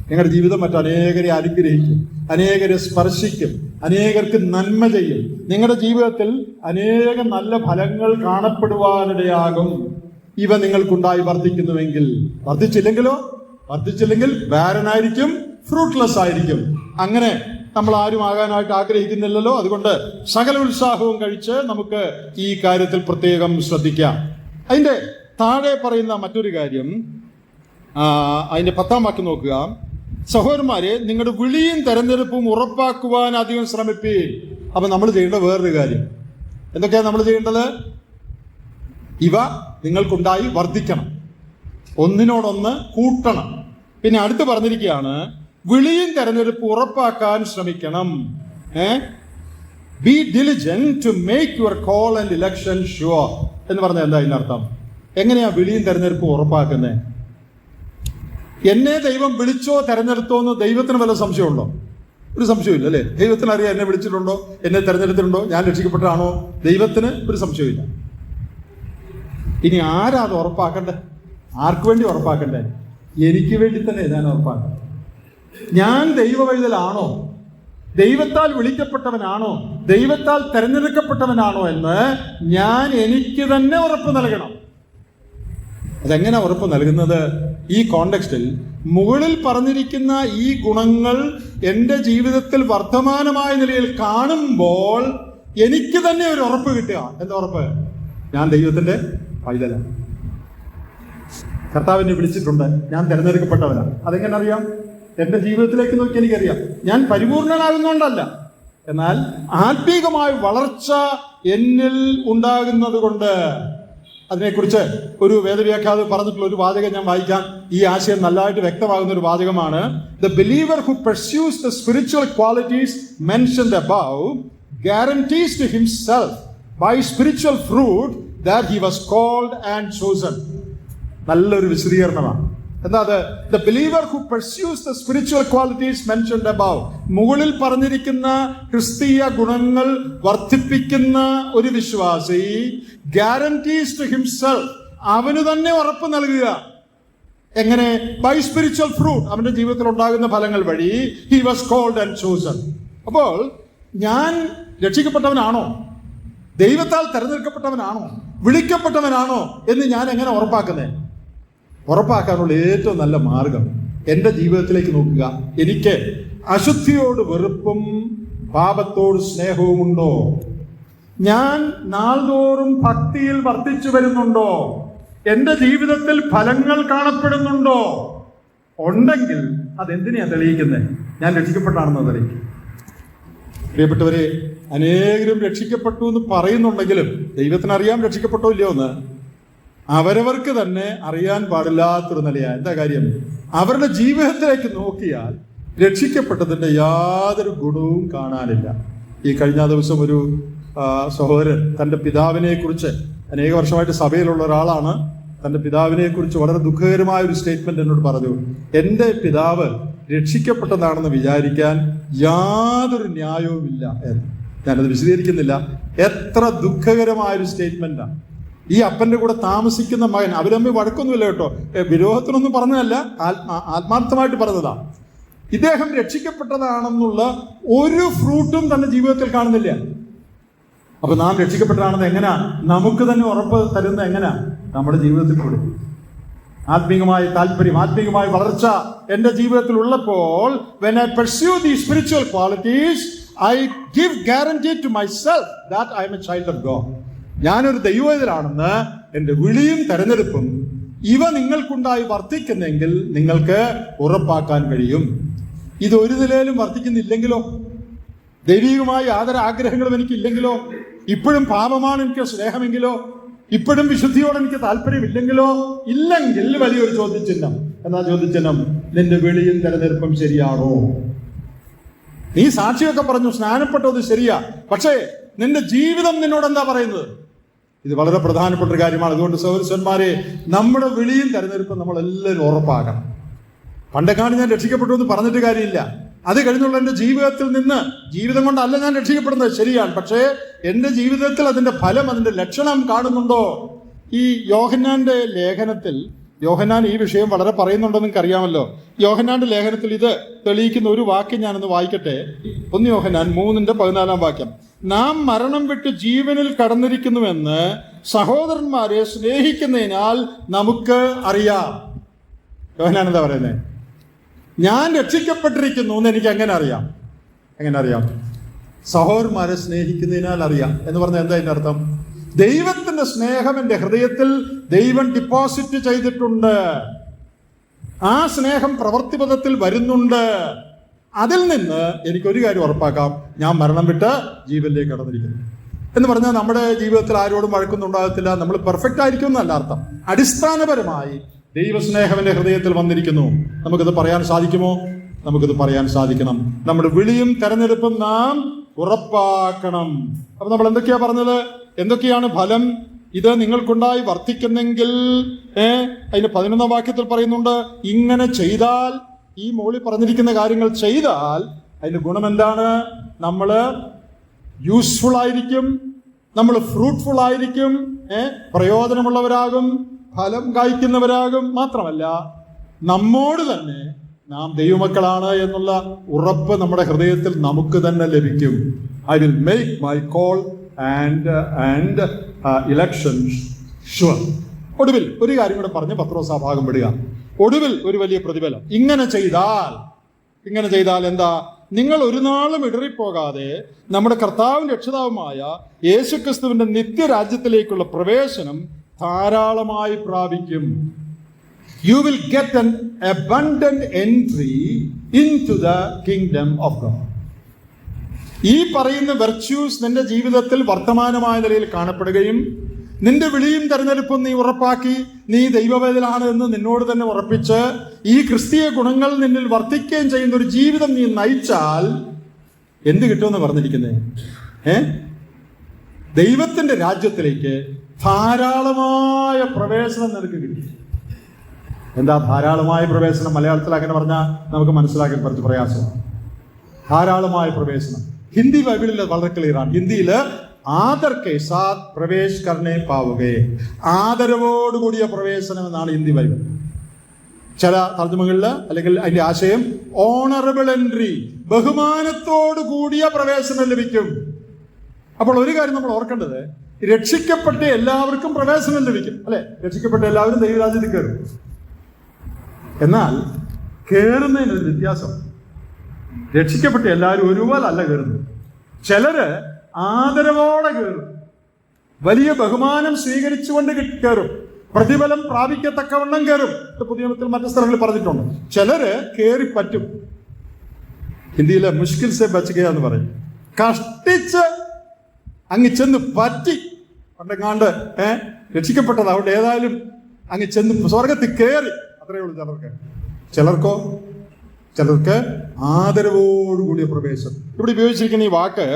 നിങ്ങളുടെ ജീവിതം മറ്റനേകരെ അനുഗ്രഹിക്കും, അനേകരെ സ്പർശിക്കും, അനേകർക്ക് നന്മ ചെയ്യും. നിങ്ങളുടെ ജീവിതത്തിൽ അനേകം നല്ല ഫലങ്ങൾ കാണപ്പെടുവാനിടയാകും ഇവ നിങ്ങൾക്കുണ്ടായി വർദ്ധിക്കുന്നുവെങ്കിൽ. വർദ്ധിച്ചില്ലെങ്കിൽ ബാരനായിരിക്കും, ഫ്രൂട്ട്ലെസ് ആയിരിക്കും. അങ്ങനെ നമ്മൾ ആരും ആകാനായിട്ട് ആഗ്രഹിക്കുന്നില്ലല്ലോ. അതുകൊണ്ട് സകല ഉത്സാഹവും കഴിച്ച് നമുക്ക് ഈ കാര്യത്തിൽ പ്രത്യേകം ശ്രദ്ധിക്കാം. അതിന്റെ താഴെ പറയുന്ന മറ്റൊരു കാര്യം, അതിന്റെ 10-ാം വാക്യം നോക്കുക. സഹോദരന്മാരെ, നിങ്ങളുടെ വിളിയും തെരഞ്ഞെടുപ്പും ഉറപ്പാക്കുവാൻ അധികം ശ്രമിപ്പീൻ. അപ്പൊ നമ്മൾ ചെയ്യേണ്ട വേറൊരു കാര്യം എന്തൊക്കെയാണ് നമ്മൾ ചെയ്യേണ്ടത്? ഇവ നിങ്ങൾക്കുണ്ടായി വർദ്ധിക്കണം, ഒന്നിനോടൊന്ന് കൂട്ടണം. പിന്നെ അടുത്ത് പറഞ്ഞിരിക്കുകയാണ്, വിളിയും തെരഞ്ഞെടുപ്പ് ഉറപ്പാക്കാൻ ശ്രമിക്കണം. B diligent to make your call and election sure എന്ന് പറഞ്ഞാൽ എന്താ ഇതിനർത്ഥം? എങ്ങനെയാ വിളിയും തെരഞ്ഞെടുപ്പും ഉറപ്പാക്കുന്നത്? എന്നെ ദൈവം വിളിച്ചോ തെരഞ്ഞെടുത്തോ എന്ന് ദൈവത്തിന് വല്ല സംശയമുണ്ടോ? ഒരു സംശയമില്ല അല്ലേ? ദൈവത്തിന് അറിയാം എന്നെ വിളിച്ചിട്ടുണ്ടോ, എന്നെ തെരഞ്ഞെടുത്തിട്ടുണ്ടോ, ഞാൻ രക്ഷിക്കപ്പെട്ടതാണോ? ദൈവത്തിന് ഒരു സംശയമില്ല. ഇനി ആരാ അത് ഉറപ്പാക്കണ്ടേ? ആർക്ക് വേണ്ടി ഉറപ്പാക്കണ്ടേ? എനിക്ക് വേണ്ടി തന്നെ ഞാൻ ഉറപ്പാക്കണം. ഞാൻ ദൈവവൈതലാണോ, ദൈവത്താൽ വിളിക്കപ്പെട്ടവനാണോ, ദൈവത്താൽ തെരഞ്ഞെടുക്കപ്പെട്ടവനാണോ എന്ന് ഞാൻ എനിക്ക് തന്നെ ഉറപ്പ് നൽകണം. അതെങ്ങനെ ഉറപ്പ് നൽകുന്നത്? ഈ കോണ്ടെക്സ്റ്റിൽ മുകളിൽ പറഞ്ഞിരിക്കുന്ന ഈ ഗുണങ്ങൾ എൻ്റെ ജീവിതത്തിൽ വർത്തമാനമായ നിലയിൽ കാണുമ്പോൾ എനിക്ക് തന്നെ ഒരു ഉറപ്പ് കിട്ടുക. എന്താ ഉറപ്പ്? ഞാൻ ദൈവത്തിന്റെ പൈതലാണ്, കർത്താവിനെ വിളിച്ചിട്ടുണ്ട്, ഞാൻ തെരഞ്ഞെടുക്കപ്പെട്ടവനാണ്. അതെങ്ങനെ അറിയാം? എൻ്റെ ജീവിതത്തിലേക്ക് നോക്കി എനിക്കറിയാം. ഞാൻ പരിപൂർണനാകുന്നതുകൊണ്ടല്ല, എന്നാൽ ആത്മീകമായ വളർച്ച എന്നിൽ ഉണ്ടാകുന്നത് കൊണ്ട്. അതിനെക്കുറിച്ച് ഒരു വേദവ്യാഖ്യാതാവ് പറഞ്ഞിട്ടുള്ള ഒരു വാചകം ഞാൻ വായിക്കാം. ഈ ആശയം നല്ലതായിട്ട് വ്യക്തമാകുന്ന ഒരു വാചകമാണ്. The believer who pursues the spiritual qualities mentioned above guarantees to himself by spiritual fruit that he was called and chosen. നല്ലൊരു വിശദീകരണമാണ്. എന്താ അത്? The believer who pursues the spiritual qualities mentioned above, മുകളിൽ പറഞ്ഞിരിക്കുന്ന ക്രിസ്തീയ ഗുണങ്ങൾ വർദ്ധിപ്പിക്കുന്ന ഒരു വിശ്വാസി, guarantees to himself, അവന് തന്നെ ഉറപ്പ് നൽകുക. എങ്ങനെ? By spiritual fruit, അവന്റെ ജീവിതത്തിൽ ഉണ്ടാകുന്ന ഫലങ്ങൾ വഴി. He was called and chosen. അപ്പോൾ ഞാൻ രക്ഷിക്കപ്പെട്ടവനാണോ, ദൈവത്താൽ തെരഞ്ഞെടുക്കപ്പെട്ടവനാണോ, വിളിക്കപ്പെട്ടവനാണോ എന്ന് ഞാൻ എങ്ങനെ ഉറപ്പാക്കുന്നത്? ഉറപ്പാക്കാനുള്ള ഏറ്റവും നല്ല മാർഗം എൻ്റെ ജീവിതത്തിലേക്ക് നോക്കുക. എനിക്ക് അശുദ്ധിയോട് വെറുപ്പും പാപത്തോട് സ്നേഹവും ഉണ്ടോ? ഞാൻ നാൾതോറും ഭക്തിയിൽ വർദ്ധിച്ചു വരുന്നുണ്ടോ? എൻ്റെ ജീവിതത്തിൽ ഫലങ്ങൾ കാണപ്പെടുന്നുണ്ടോ? ഉണ്ടെങ്കിൽ അതെന്തിനാ തെളിയിക്കുന്നത്? ഞാൻ രക്ഷിക്കപ്പെട്ടാണെന്ന് തെളിയിക്കും. പ്രിയപ്പെട്ടവരെ, അനേകരും രക്ഷിക്കപ്പെട്ടു എന്ന് പറയുന്നുണ്ടെങ്കിലും ദൈവത്തിനറിയാം രക്ഷിക്കപ്പെട്ടോ ഇല്ലയോ എന്ന്. അവരവർക്ക് തന്നെ അറിയാൻ പാടില്ലാത്തൊരു നിലയാണ്. എന്താ കാര്യം? അവരുടെ ജീവിതത്തിലേക്ക് നോക്കിയാൽ രക്ഷിക്കപ്പെട്ടതിൻ്റെ യാതൊരു ഗുണവും കാണാനില്ല. ഈ കഴിഞ്ഞ ദിവസം ഒരു സഹോദരൻ തൻ്റെ പിതാവിനെ കുറിച്ച്, അനേക വർഷമായിട്ട് സഭയിലുള്ള ഒരാളാണ്, തൻ്റെ പിതാവിനെ കുറിച്ച് വളരെ ദുഃഖകരമായ ഒരു സ്റ്റേറ്റ്മെന്റ് എന്നോട് പറഞ്ഞു. എൻ്റെ പിതാവ് രക്ഷിക്കപ്പെട്ടതാണെന്ന് വിചാരിക്കാൻ യാതൊരു ന്യായവുമില്ല എന്ന്. ഞാനത് വിശദീകരിക്കുന്നില്ല. എത്ര ദുഃഖകരമായൊരു സ്റ്റേറ്റ്മെന്റാണ്. ഈ അപ്പന്റെ കൂടെ താമസിക്കുന്ന മകൻ, അവരമ്മ വഴക്കൊന്നുമില്ല കേട്ടോ, വിരോധത്തിനൊന്നും പറഞ്ഞതല്ല, ആത്മാർത്ഥമായിട്ട് പറഞ്ഞതാ. ഇദ്ദേഹം രക്ഷിക്കപ്പെട്ടതാണെന്നുള്ള ഒരു ഫ്രൂട്ടും തന്റെ ജീവിതത്തിൽ കാണുന്നില്ല. അപ്പൊ നാം രക്ഷിക്കപ്പെട്ടതാണെന്ന് എങ്ങനെയാ നമുക്ക് തന്നെ ഉറപ്പ് തരുന്ന? എങ്ങനെയാ? നമ്മുടെ ജീവിതത്തിൽ കൂടെ. ആത്മീകമായ താല്പര്യം, ആത്മീകമായ വളർച്ച എന്റെ ജീവിതത്തിൽ ഉള്ളപ്പോൾ, when I pursue these spiritual qualities, I give guarantee to myself that I am a child of God. ഞാനൊരു ദൈവവേദനാണെന്ന് എൻ്റെ വിളിയും തെരഞ്ഞെടുപ്പും ഇവ നിങ്ങൾക്കുണ്ടായി വർദ്ധിക്കുന്നെങ്കിൽ നിങ്ങൾക്ക് ഉറപ്പാക്കാൻ കഴിയും. ഇത് ഒരു നിലയിലും വർദ്ധിക്കുന്നില്ലെങ്കിലോ, ദൈവികമായ യാതൊരു ആഗ്രഹങ്ങളും എനിക്കില്ലെങ്കിലോ, ഇപ്പോഴും പാപമാണ് എനിക്ക് സ്നേഹമെങ്കിലോ, ഇപ്പോഴും വിശുദ്ധിയോടെ എനിക്ക് താല്പര്യമില്ലെങ്കിലോ, ഇല്ലെങ്കിൽ വലിയൊരു ചോദ്യചിഹ്നം. എന്നാ ചോദ്യചിഹ്നം? നിന്റെ വിളിയും തെരഞ്ഞെടുപ്പും ശരിയാണോ? നീ സാക്ഷിയൊക്കെ പറഞ്ഞു, സ്നാനപ്പെട്ടത് ശരിയാ, പക്ഷേ നിന്റെ ജീവിതം നിന്നോട് എന്താ പറയുന്നത്? ഇത് വളരെ പ്രധാനപ്പെട്ട ഒരു കാര്യമാണ്. അതുകൊണ്ട് സഹോദരന്മാരെ, നമ്മുടെ വിളിയും തെരഞ്ഞെടുപ്പും നമ്മളെല്ലാവരും ഉറപ്പാക്കണം. പണ്ടെക്കാണ് ഞാൻ രക്ഷിക്കപ്പെട്ടു എന്ന് പറഞ്ഞിട്ട് കാര്യമില്ല. അത് കഴിഞ്ഞുള്ള എൻ്റെ ജീവിതത്തിൽ നിന്ന്, ജീവിതം കൊണ്ടല്ല ഞാൻ രക്ഷിക്കപ്പെടുന്നത്, ശരിയാണ്, പക്ഷേ എൻ്റെ ജീവിതത്തിൽ അതിൻ്റെ ഫലം, അതിൻ്റെ ലക്ഷണം കാണുന്നുണ്ടോ? ഈ യോഹന്നാന്റെ ലേഖനത്തിൽ, യോഹന്നാൻ ഈ വിഷയം വളരെ പറയുന്നുണ്ടെന്ന് നിങ്ങൾക്ക് അറിയാമല്ലോ. യോഹന്നാന്റെ ലേഖനത്തിൽ ഇത് തെളിയിക്കുന്ന ഒരു വാക്യം ഞാനൊന്ന് വായിക്കട്ടെ. 1 യോഹന്നാൻ 3:14 നാം മരണം വിട്ട് ജീവനിൽ കടന്നിരിക്കുന്നുവെന്ന് സഹോദരന്മാരെ സ്നേഹിക്കുന്നതിനാൽ നമുക്ക് അറിയാം. യോഹന്നാൻ എന്താ പറയുന്നത്? ഞാൻ രക്ഷിക്കപ്പെട്ടിരിക്കുന്നു എന്ന് എനിക്ക് എങ്ങനെ അറിയാം? എങ്ങനെ അറിയാം? സഹോദരന്മാരെ സ്നേഹിക്കുന്നതിനാൽ അറിയാം എന്ന് പറഞ്ഞാൽ എന്താ അതിന്റെ അർത്ഥം? ദൈവത്തിന്റെ സ്നേഹം എൻ്റെ ഹൃദയത്തിൽ ദൈവം ഡിപ്പോസിറ്റ് ചെയ്തിട്ടുണ്ട്. ആ സ്നേഹം പ്രവൃത്തിപഥത്തിൽ വരുന്നുണ്ട്. അതിൽ നിന്ന് എനിക്കൊരു കാര്യം ഉറപ്പാക്കാം, ഞാൻ മരണം വിട്ട് ജീവനിലേക്ക് കടന്നിരിക്കുന്നു എന്ന് പറഞ്ഞാൽ നമ്മുടെ ജീവിതത്തിൽ ആരോടും വഴക്കൊന്നുണ്ടാകത്തില്ല, നമ്മൾ പെർഫെക്റ്റ് ആയിരിക്കും എന്നല്ല അർത്ഥം. അടിസ്ഥാനപരമായി ദൈവസ്നേഹം എൻ്റെ ഹൃദയത്തിൽ വന്നിരിക്കുന്നു. നമുക്കിത് പറയാൻ സാധിക്കുമോ? നമുക്കിത് പറയാൻ സാധിക്കണം. നമ്മുടെ വിളിയും തെരഞ്ഞെടുപ്പും നാം ഉറപ്പാക്കണം. അപ്പൊ നമ്മൾ എന്തൊക്കെയാ പറഞ്ഞത്? എന്തൊക്കെയാണ് ഫലം? ഇത് നിങ്ങൾക്കുണ്ടായി വർദ്ധിക്കുന്നെങ്കിൽ, അതിന്റെ 11 വാക്യത്തിൽ പറയുന്നുണ്ട്, ഇങ്ങനെ ചെയ്താൽ, ഈ മോളിൽ പറഞ്ഞിരിക്കുന്ന കാര്യങ്ങൾ ചെയ്താൽ അതിന്റെ ഗുണം എന്താണ്? നമ്മൾ യൂസ്ഫുൾ ആയിരിക്കും, നമ്മൾ ഫ്രൂട്ട്ഫുൾ ആയിരിക്കും, പ്രയോജനമുള്ളവരാകും, ഫലം കായ്ക്കുന്നവരാകും. മാത്രമല്ല നമ്മോട് തന്നെ നാം ദൈവമക്കളാണ് എന്നുള്ള ഉറപ്പ് നമ്മുടെ ഹൃദയത്തിൽ നമുക്ക് തന്നെ ലഭിക്കും. I will make my call and election sure. ഒടുവിൽ ഒരു കാര്യം കൂടെ പറഞ്ഞ് പത്രോസ് ആ ഭാഗം വിടുക. ഒടുവിൽ ഒരു വലിയ പ്രതിഫലം. ഇങ്ങനെ ചെയ്താൽ എന്താ? നിങ്ങൾ ഒരു നാളും ഇടറിപ്പോകാതെ നമ്മുടെ കർത്താവും രക്ഷിതാവുമായ യേശുക്രിസ്തുവിന്റെ നിത്യരാജ്യത്തിലേക്കുള്ള പ്രവേശനം ധാരാളമായി പ്രാപിക്കും. You will get an abundant entry into the kingdom of God. ഈ പറയുന്ന വെർച്യൂസ് നിന്റെ ജീവിതത്തിൽ വർത്തമാനമായ നിലയിൽ കാണപ്പെടുകയും നിന്റെ വിളിയും തെരഞ്ഞെടുപ്പും നീ ഉറപ്പാക്കി, നീ ദൈവവേദനാണ് എന്ന് നിന്നോട് തന്നെ ഉറപ്പിച്ച് ഈ ക്രിസ്തീയ ഗുണങ്ങൾ നിന്നിൽ വർദ്ധിക്കുകയും ചെയ്യുന്ന ഒരു ജീവിതം നീ നയിച്ചാൽ എന്ത് കിട്ടുമെന്ന് പറഞ്ഞിരിക്കുന്നേ? ദൈവത്തിന്റെ രാജ്യത്തിലേക്ക് ധാരാളമായ പ്രവേശനം നിനക്ക് കിട്ടി. എന്താ ധാരാളമായ പ്രവേശനം? മലയാളത്തിൽ അങ്ങനെ പറഞ്ഞാൽ നമുക്ക് മനസ്സിലാക്കാൻ കുറച്ച് പ്രയാസമാണ്. ധാരാളമായ പ്രവേശനം ഹിന്ദി ബൈബിളിൽ വളരെ ക്ലിയറാണ്. ഹിന്ദിയിൽ ആദർ കെ സാത്ത് പ്രവേശ് കർണേ പാവുകയെ, ആദരവോടുകൂടിയ പ്രവേശനം എന്നാണ് ഹിന്ദി ബൈബിൾ. ചില തർജ്ജമകളിൽ അല്ലെങ്കിൽ അതിന്റെ ആശയം ഓണറബിൾ എൻട്രി, ബഹുമാനത്തോടു കൂടിയ പ്രവേശനം ലഭിക്കും. അപ്പോൾ ഒരു കാര്യം നമ്മൾ ഓർക്കേണ്ടത്, രക്ഷിക്കപ്പെട്ട എല്ലാവർക്കും പ്രവേശനം ലഭിക്കും, അല്ലെ? രക്ഷിക്കപ്പെട്ട എല്ലാവരും ദൈവരാജ്യത്തിൽ കയറും. എന്നാൽ കയറുന്നതിനൊരു വ്യത്യാസം. രക്ഷിക്കപ്പെട്ട എല്ലാവരും ഒരുപോലെ അല്ല കയറുന്നത്. ചിലര് ആദരവോടെ കയറും, വലിയ ബഹുമാനം സ്വീകരിച്ചുകൊണ്ട് കയറും, പ്രതിഫലം പ്രാപിക്കത്തക്കവണ്ണം കയറും. പുതിയ നിയമത്തിൽ മറ്റു സ്ഥലങ്ങളിൽ പറഞ്ഞിട്ടുണ്ട്. ചിലര് കയറി പറ്റും. ഹിന്ദിയിലെ മുഷ്കിൽ സെ ബച്ച് ഗയ എന്ന് പറയും. കഷ്ടിച്ച് അങ്ങ് ചെന്ന് പറ്റി പണ്ടെങ്ങാണ്ട് രക്ഷിക്കപ്പെട്ടത്. അവിടെ ഏതായാലും അങ്ങ് ചെന്ന് സ്വർഗത്തിൽ കയറി, അത്രയേ ഉള്ളൂ. ചിലർക്ക് ആദരവോടുകൂടിയ പ്രവേശനം. ഇവിടെ ഉപയോഗിച്ചിരിക്കുന്ന ഈ വാക്ക്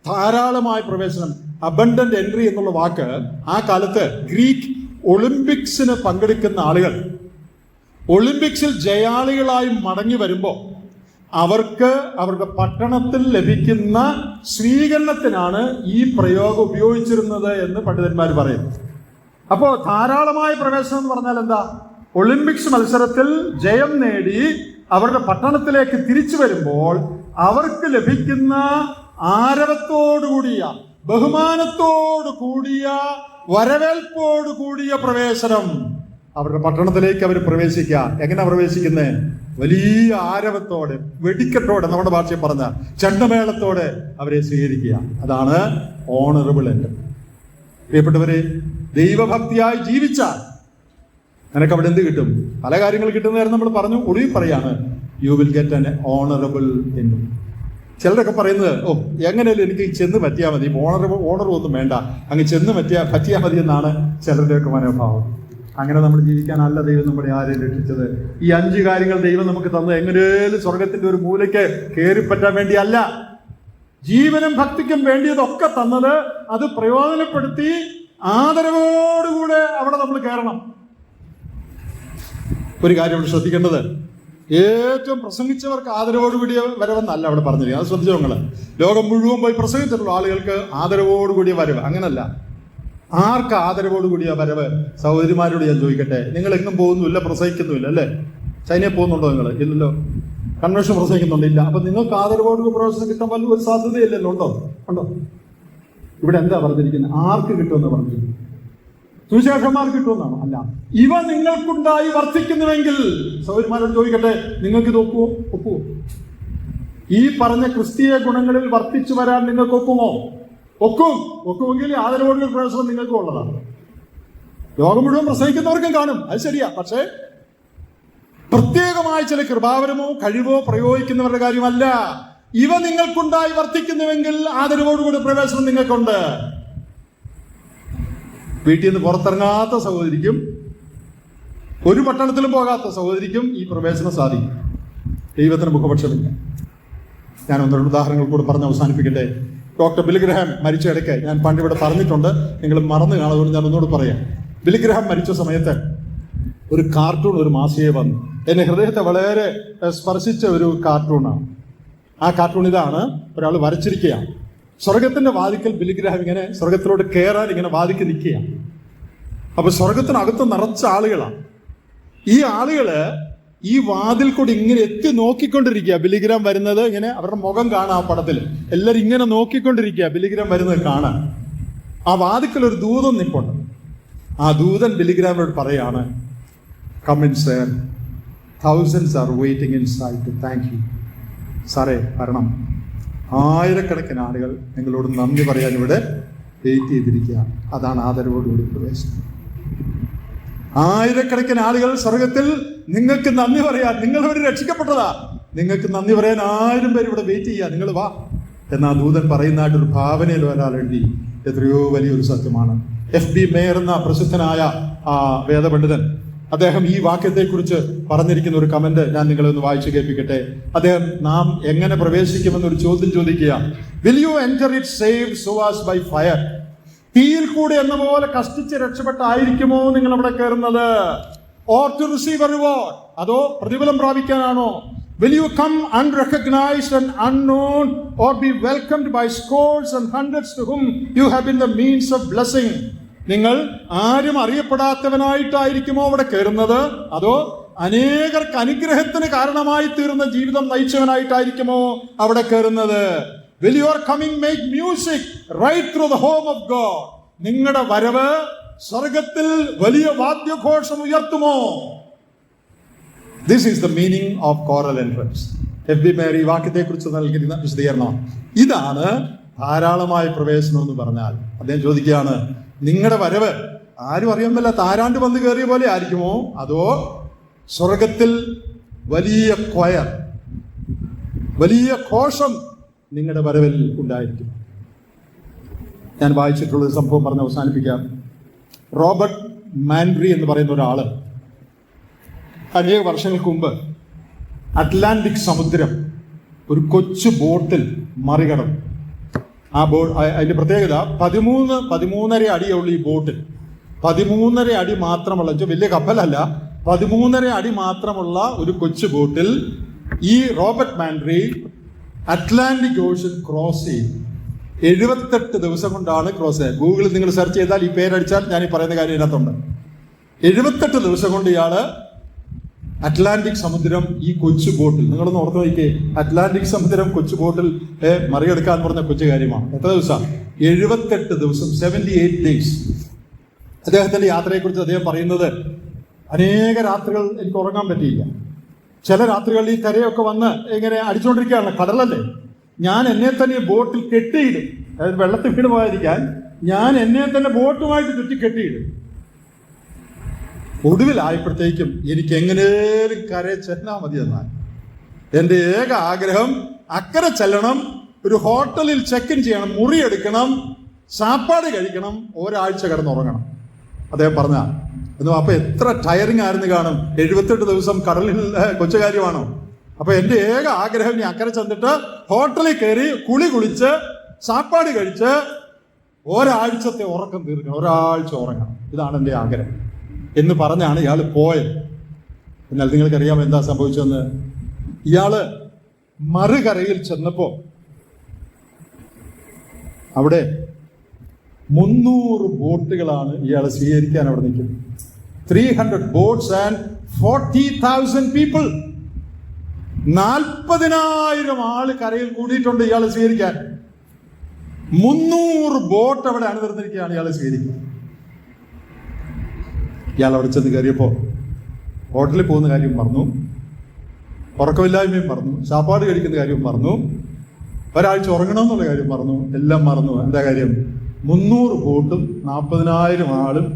ധാരാളമായ പ്രവേശനം, അബണ്ടന്റ് എൻട്രി എന്നുള്ള വാക്ക് ആ കാലത്ത് ഗ്രീക്ക് ഒളിമ്പിക്സിന് പങ്കെടുക്കുന്ന ആളുകൾ ഒളിമ്പിക്സിൽ ജയാളികളായി മടങ്ങി വരുമ്പോൾ അവർക്ക് അവരുടെ പട്ടണത്തിൽ ലഭിക്കുന്ന സ്വീകരണത്തിനാണ് ഈ പ്രയോഗം ഉപയോഗിച്ചിരുന്നത് എന്ന് പണ്ഡിതന്മാർ പറയുന്നു. അപ്പോൾ ധാരാളമായ പ്രവേശനം എന്ന് പറഞ്ഞാൽ എന്താ? ഒളിമ്പിക്സ് മത്സരത്തിൽ ജയം നേടി അവരുടെ പട്ടണത്തിലേക്ക് തിരിച്ചു വരുമ്പോൾ അവർക്ക് ലഭിക്കുന്ന ആരവത്തോടുകൂടിയ, ബഹുമാനത്തോടു കൂടിയ, വരവേൽപ്പോടു കൂടിയ പ്രവേശനം. അവരുടെ പട്ടണത്തിലേക്ക് അവർ പ്രവേശിക്കുക. എങ്ങനെ പ്രവേശിക്കുന്നത്? വലിയ ആരവത്തോടെ, വെടിക്കെട്ടോടെ, നമ്മുടെ ഭാഷയിൽ പറഞ്ഞ ചെണ്ടമേളത്തോടെ അവരെ സ്വീകരിക്കുക. അതാണ് ഓണറബിൾ എൻട്രി. പ്രിയപ്പെട്ടവരെ, ദൈവഭക്തിയായി ജീവിച്ചാൽ നിനക്ക് അവിടെ എന്ത് കിട്ടും? പല കാര്യങ്ങൾ കിട്ടുന്നതായിരുന്നു നമ്മൾ പറഞ്ഞു. ഒടുവിൽ പറയാണ്, you will get an honourable എന്നും. ചിലരൊക്കെ പറയുന്നത്, എങ്ങനെയല്ലേ എനിക്ക് ചെന്ന് പറ്റിയാൽ മതി, ഓണർ ഒന്നും വേണ്ട, അങ്ങ് ചെന്ന് പറ്റിയാൽ മതി എന്നാണ് ചിലരുടെയൊക്കെ മനോഭാവം. അങ്ങനെ നമ്മൾ ജീവിക്കാനല്ല ദൈവം നമ്മളെ ആരെയും രക്ഷിച്ചത്. ഈ 5 കാര്യങ്ങൾ ദൈവം നമുക്ക് തന്നത് എങ്ങനെയും സ്വർഗത്തിന്റെ ഒരു മൂലയ്ക്ക് കയറിപ്പറ്റാൻ വേണ്ടിയല്ല. ജീവനും ഭക്തിക്കും വേണ്ടിയതൊക്കെ തന്നത് അത് പ്രയോജനപ്പെടുത്തി ആദരവോടുകൂടെ അവിടെ നമ്മൾ കയറണം. ഒരു കാര്യം ഇവിടെ ശ്രദ്ധിക്കേണ്ടത്, ഏറ്റവും പ്രസംഗിച്ചവർക്ക് ആദരവോടുകൂടിയ വരവെന്നല്ല അവിടെ പറഞ്ഞിരിക്കുന്നത്. അത് ശ്രദ്ധിച്ചോ നിങ്ങൾ. ലോകം മുഴുവൻ പോയി പ്രസംഗിച്ചിട്ടുള്ള ആളുകൾക്ക് ആദരവോടുകൂടിയ വരവ് അങ്ങനല്ല. ആർക്ക് ആദരവോടുകൂടിയ വരവ്? സഹോദരിമാരോട് ഞാൻ ചോദിക്കട്ടെ, നിങ്ങൾ എങ്ങും പോകുന്നില്ല, പ്രസംഗിക്കുന്നുമില്ല അല്ലേ? ചൈനയിൽ പോകുന്നുണ്ടോ നിങ്ങൾ? ഇല്ലല്ലോ. കൺവെൻഷൻ പ്രസംഗിക്കുന്നുണ്ടില്ല. അപ്പൊ നിങ്ങൾക്ക് ആദരവോട് പ്രവേശനം കിട്ടാൻ വല്ല ഒരു സാധ്യതയില്ലല്ലോ. ഉണ്ടോ? ഇവിടെ എന്താ പറഞ്ഞിരിക്കുന്നത്? ആർക്ക് കിട്ടുമെന്ന് പറഞ്ഞിരിക്കുന്നു? സുവിശേഷന്മാർക്ക് കിട്ടുമെന്നാണ്? അല്ല. ഇവ നിങ്ങൾക്കുണ്ടായി വർദ്ധിക്കുന്നുവെങ്കിൽ, സഹോദരിമാരോട് ചോദിക്കട്ടെ, നിങ്ങൾക്ക് ഇത് ഒക്കുവോ? ഈ പറഞ്ഞ ക്രിസ്തീയ ഗുണങ്ങളിൽ വർദ്ധിച്ചു വരാൻ നിങ്ങൾക്ക് ഒക്കുമോ? ഒക്കുമെങ്കിൽ ആദരവോടുള്ള പ്രവേശനം നിങ്ങൾക്കും ഉള്ളതാണ്. ലോകം മുഴുവൻ പ്രസംഗിക്കുന്നവർക്കും കാണും, അത് ശരിയാ. പക്ഷേ പ്രത്യേകമായ ചില കൃപാവരമോ കഴിവോ പ്രയോഗിക്കുന്നവരുടെ കാര്യമല്ല. ഇവ നിങ്ങൾക്കുണ്ടായി വർദ്ധിക്കുന്നുവെങ്കിൽ ആദരവോടുകൂടി പ്രവേശനം നിങ്ങൾക്കുണ്ട്. വീട്ടിൽ നിന്ന് പുറത്തിറങ്ങാത്ത സഹോദരിക്കും ഒരു പട്ടണത്തിലും പോകാത്ത സഹോദരിക്കും ഈ പ്രവേശനം സാധിക്കും. ദൈവത്തിന് മുഖപക്ഷമില്ല. ഞാൻ 1-2 ഉദാഹരണങ്ങൾ കൂടെ പറഞ്ഞ് അവസാനിപ്പിക്കട്ടെ. ഡോക്ടർ ബില്ലിഗ്രഹാം മരിച്ച ഇടയ്ക്ക് ഞാൻ പണ്ടിവിടെ പറഞ്ഞിട്ടുണ്ട്, നിങ്ങൾ മറന്നു കാണുന്നത് ഞാൻ ഒന്നുകൂടെ പറയാം. ബില്ലിഗ്രഹാം മരിച്ച സമയത്ത് ഒരു കാർട്ടൂൺ, ഒരു മാസിക വന്നു. എന്നെ ഹൃദയത്തെ വളരെ സ്പർശിച്ച ഒരു കാർട്ടൂണാണ്. ആ കാർട്ടൂൺ ഇതാണ്. ഒരാൾ വരച്ചിരിക്കുകയാണ്. സ്വർഗത്തിന്റെ വാതിക്കൽ ബില്ലിഗ്രഹാം ഇങ്ങനെ സ്വർഗത്തിലോട്ട് കയറാൻ ഇങ്ങനെ വാതിക്ക് നിൽക്കുകയാണ്. അപ്പൊ സ്വർഗത്തിനകത്ത് നിറച്ച ആളുകളാണ്. ഈ ആളുകള് ഈ വാതിൽ കൂടി ഇങ്ങനെ എത്തി നോക്കിക്കൊണ്ടിരിക്കുക. ബില്ലിഗ്രാം വരുന്നത് ഇങ്ങനെ, അവരുടെ മുഖം കാണാം ആ പടത്തിൽ. എല്ലാവരും ഇങ്ങനെ നോക്കിക്കൊണ്ടിരിക്കുക ബില്ലിഗ്രാം വരുന്നത് കാണാൻ. ആ വാതിക്കൽ ഒരു ദൂതൻ നിൽപ്പുണ്ട്. ആ ദൂതൻ ബില്ലിഗ്രാമിനോട് പറയാണ്, come in sir, thousands are waiting inside to thank you. സാറേ വരണം, 1000കണക്കിന് ആളുകൾ നിങ്ങളോട് നന്ദി പറയാൻ ഇവിടെ വെയിറ്റ് ചെയ്തിരിക്കുകയാണ്. അതാണ് ആദരവോടുകൂടി പ്രവേശനം. 1000കണക്കിന് ആളുകൾ സ്വർഗത്തിൽ നിങ്ങൾക്ക് നന്ദി പറയാൻ, നിങ്ങൾ ഒരു രക്ഷിക്കപ്പെട്ടതാ, നിങ്ങൾക്ക് നന്ദി പറയാൻ 1000 പേര് ഇവിടെ വെയിറ്റ് ചെയ്യുക, നിങ്ങൾ വാ എന്നാ ദൂതൻ പറയുന്നതായിട്ടൊരു ഭാവനയിൽ ഒരാളെഴുതി. എത്രയോ വലിയൊരു സത്യമാണ്. FB മേയർ എന്ന പ്രസിദ്ധനായ വേദപണ്ഡിതൻ, അദ്ദേഹം ഈ വാക്യത്തെക്കുറിച്ച് പറഞ്ഞിരിക്കുന്ന ഒരു കമന്റ് ഞാൻ നിങ്ങളെ ഒന്ന് വായിച്ചു കേൾപ്പിക്കട്ടെ. അദ്ദേഹം നാം എങ്ങനെ പ്രവേശിക്കുമെന്നൊരു ചോദ്യം ചോദിക്കുക. Will you enter it saved so as by fire? തീയിൽ കൂടെ എന്ന പോലെ കഷ്ടിച്ച് രക്ഷപ്പെട്ടായിരിക്കുമോ നിങ്ങൾ അവിടെ കയറുന്നത്? Or to receive a reward? അതോ പ്രതിഫലം പ്രാപിക്കാനാണോ? Will you come unrecognized and unknown, or be welcomed by scores and hundreds to whom you have been the means of blessing? നിങ്ങൾ ആരും അറിയപ്പെടാത്തവനായിട്ടായിരിക്കുമോ അവിടെ കയറുന്നത്? അതോ അനേകർക്ക് അനുഗ്രഹത്തിന് കാരണമായി തീർന്ന ജീവിതം നയിച്ചവനായിട്ടായിരിക്കുമോ അവിടെ കയറുന്നത്? Will your coming make music right through the home of God? നിങ്ങളുടെ വരവ് സ്വർഗത്തിൽ വലിയ വാദ്യഘോഷം ഉയർത്തുമോ? This is the meaning of choral entrance. FB mayor ഈ വാക്യത്തെക്കുറിച്ച് നൽകിയിരുന്ന വിശദീകരണം ഇതാണ്. ധാരാളമായ പ്രവേശനം എന്ന് പറഞ്ഞാൽ അദ്ദേഹം ചോദിക്കുകയാണ്, നിങ്ങളുടെ വരവ് ആരും അറിയുന്നില്ല, താരാണ്ട് വന്ന് കയറിയ പോലെ ആയിരിക്കുമോ? അതോ സ്വർഗത്തിൽ വലിയ ക്വയർ, വലിയ ഘോഷം നിങ്ങളുടെ വരവിൽ ഉണ്ടായിരിക്കും? ഞാൻ വായിച്ചിട്ടുള്ള ഒരു സംഭവം പറഞ്ഞ് അവസാനിപ്പിക്കാം. റോബർട്ട് മാൻഡ്രി എന്ന് പറയുന്ന ഒരാള് അനേക വർഷങ്ങൾക്ക് മുമ്പ് അറ്റ്ലാന്റിക് സമുദ്രം ഒരു കൊച്ചു ബോട്ടിൽ മറികടന്നു. ആ അതിന്റെ പ്രത്യേകത 13.5 അടിയുള്ള ഈ ബോട്ടിൽ 13.5 അടി മാത്രമുള്ള, വലിയ കപ്പലല്ല, 13.5 അടി മാത്രമുള്ള ഒരു കൊച്ചു ബോട്ടിൽ ഈ റോബർട്ട് മാൻഡ്രി അറ്റ്ലാന്റിക് ഓഷൻ ക്രോസ് ചെയ്തു. 78 ദിവസം കൊണ്ടാണ് ക്രോസ് ചെയ്തത്. ഗൂഗിളിൽ നിങ്ങൾ സെർച്ച് ചെയ്താൽ ഈ പേരടിച്ചാൽ ഞാൻ ഈ പറയുന്ന കാര്യം ഇതിനകത്തുണ്ട്. 78 ദിവസം കൊണ്ട് ഇയാള് അറ്റ്ലാന്റിക് സമുദ്രം ഈ കൊച്ചു ബോട്ടിൽ, നിങ്ങളൊന്ന് ഓർത്ത് നോക്കിയേ, അറ്റ്ലാന്റിക് സമുദ്രം കൊച്ചു ബോട്ടിൽ മറികടക്കാൻ പറഞ്ഞ കൊച്ചു കാര്യമാണ്. എത്ര ദിവസം? 78 ദിവസം, 78 days. അദ്ദേഹത്തിന്റെ യാത്രയെക്കുറിച്ച് അദ്ദേഹം പറയുന്നത്, അനേക രാത്രികൾ എനിക്ക് ഉറങ്ങാൻ പറ്റിയില്ല. ചില രാത്രികളിൽ ഈ തിരയൊക്കെ വന്ന് ഇങ്ങനെ അടിച്ചുകൊണ്ടിരിക്കുകയാണ്, കടലല്ലേ, ഞാൻ എന്നെ തന്നെ ബോട്ടിൽ കെട്ടിയിടും. അതായത് വെള്ളത്തിൽ വീണ് പോകാതിരിക്കാൻ ഞാൻ എന്നെ തന്നെ ബോട്ടുമായിട്ട് ചുറ്റിക്കെട്ടിയിടും. ഒടുവിലായപ്പോഴത്തേക്കും എനിക്ക് എങ്ങനെയും കരയെ ചെന്നാൽ മതി എന്നാൽ എൻ്റെ ഏക ആഗ്രഹം അക്കരെ ചെല്ലണം, ഒരു ഹോട്ടലിൽ ചെക്ക് ഇൻ ചെയ്യണം, മുറി എടുക്കണം, സാപ്പാട് കഴിക്കണം, ഒരാഴ്ച കിടന്നുറങ്ങണം. അദ്ദേഹം പറഞ്ഞ അപ്പൊ എത്ര ടയറിങ് ആയിരുന്നു കാണും. 78 ദിവസം കടലിൽ കൊച്ചു കാര്യമാണോ? അപ്പൊ എൻ്റെ ഏക ആഗ്രഹം ഇനി അക്കരെ ചെന്നിട്ട് ഹോട്ടലിൽ കയറി കുളിച്ച് സാപ്പാട് കഴിച്ച് ഒരാഴ്ചത്തെ ഉറക്കം തീർക്കണം, ഒരാഴ്ച ഉറങ്ങണം. ഇതാണ് എൻ്റെ ആഗ്രഹം എന്ന് പറഞ്ഞാണ് ഇയാൾ പോയത്. എന്നാൽ നിങ്ങൾക്കറിയാം എന്താ സംഭവിച്ചതെന്ന്? ഇയാള് മറുകരയിൽ ചെന്നപ്പോ അവിടെ 300 ബോട്ടുകളാണ് ഇയാളെ സ്വീകരിക്കാൻ അവിടെ നിൽക്കുന്നത്. 300 boats and 40,000 people. 40,000 ആള് കരയിൽ കൂടിയിട്ടുണ്ട് ഇയാളെ സ്വീകരിക്കാൻ. 300 ബോട്ട് അവിടെ അണിനിരന്നിരിക്കുകയാണ് ഇയാളെ സ്വീകരിക്കാൻ. ഇയാൾ അവിടെ ചെന്ന് കയറിയപ്പോ ഹോട്ടലിൽ പോകുന്ന കാര്യം മറന്നു, ഉറക്കമില്ലായ്മയും മറന്നു, സാപ്പാട് കഴിക്കുന്ന കാര്യം മറന്നു, ഒരാഴ്ച ഉറങ്ങണം എന്നുള്ള കാര്യം മറന്നു, എല്ലാം മറന്നു. എന്താ കാര്യം? 300 ബോട്ടും 40,000 ആളും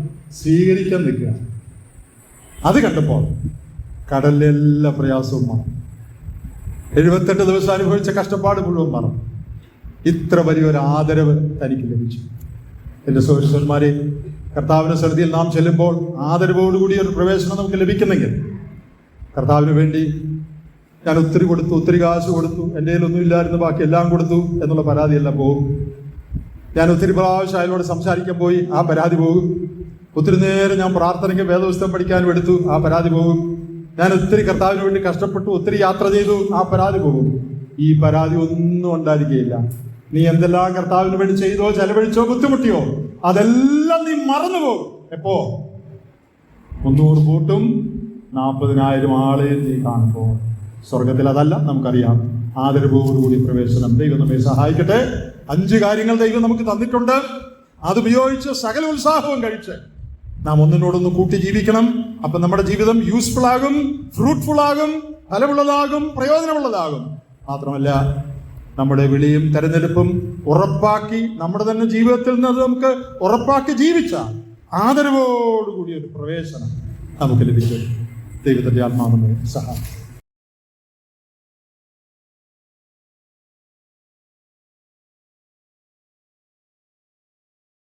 സ്വീകരിക്കാൻ നിൽക്കുകയാണ്. അത് കണ്ടപ്പോൾ കടലിലെ എല്ലാ പ്രയാസവും മറന്നു. 78 ദിവസം അനുഭവിച്ച കഷ്ടപ്പാട് മുഴുവൻ മറന്നു. ഇത്ര വലിയൊരു ആദരവ് തനിക്ക് ലഭിച്ചു. എൻ്റെ സഹോദരന്മാരെ, കർത്താവിന്റെ സന്നിധിയിൽ നാം ചെല്ലുമ്പോൾ ആദരവോടുകൂടി ഒരു പ്രവേശനം നമുക്ക് ലഭിക്കുന്നെങ്കിൽ, കർത്താവിന് വേണ്ടി ഞാൻ ഒത്തിരി കൊടുത്തു, ഒത്തിരി കാശ് കൊടുത്തു, എൻ്റെ കയ്യിലൊന്നും ഇല്ലായിരുന്നു, ബാക്കി എല്ലാം കൊടുത്തു എന്നുള്ള പരാതിയെല്ലാം പോകും. ഞാൻ ഒത്തിരി പ്രാവശ്യം അയാളോട് സംസാരിക്കാൻ പോയി, ആ പരാതി പോകും. ഒത്തിരി നേരം ഞാൻ പ്രാർത്ഥനയ്ക്ക് വേദപുസ്തകം പഠിക്കാനും എടുത്തു, ആ പരാതി പോകും. ഞാൻ ഒത്തിരി കർത്താവിന് വേണ്ടി കഷ്ടപ്പെട്ടു, ഒത്തിരി യാത്ര ചെയ്തു, ആ പരാതി പോകും. ഈ പരാതി ഒന്നും ഉണ്ടായിരിക്കുകയില്ല. നീ എന്തെല്ലാം കർത്താവിന് വേണ്ടി ചെയ്തോ, ചെലവഴിച്ചോ, ബുദ്ധിമുട്ടിയോ, അതെല്ലാം നീ മറന്നു പോകും. എപ്പോ? 300 ബോട്ടും 40,000 ആളെയും നീ കാണുമ്പോൾ. സ്വർഗത്തിൽ അതല്ല, നമുക്കറിയാം. ആദരവോടുകൂടി പ്രവേശനം. ദൈവം നമ്മെ സഹായിക്കട്ടെ. 5 കാര്യങ്ങൾ ദൈവം നമുക്ക് തന്നിട്ടുണ്ട്. അതുപയോഗിച്ച് സകല ഉത്സാഹവും കഴിച്ച് നാം ഒന്നിനോടൊന്ന് കൂട്ടി ജീവിക്കണം. അപ്പൊ നമ്മുടെ ജീവിതം യൂസ്ഫുൾ ആകും, ഫ്രൂട്ട്ഫുൾ ആകും, ഫലമുള്ളതാകും, പ്രയോജനമുള്ളതാകും. മാത്രമല്ല, നമ്മുടെ വിളിയും തെരഞ്ഞെടുപ്പും ഉറപ്പാക്കി നമ്മുടെ തന്നെ ജീവിതത്തിൽ നിന്ന് നമുക്ക് ഉറപ്പാക്കി ജീവിച്ച ആദരവോടുകൂടി ഒരു പ്രവേശനം നമുക്ക് ലഭിക്കും. ദൈവത്തിന്റെ ആത്മാവിനെ സഹായിക്കും.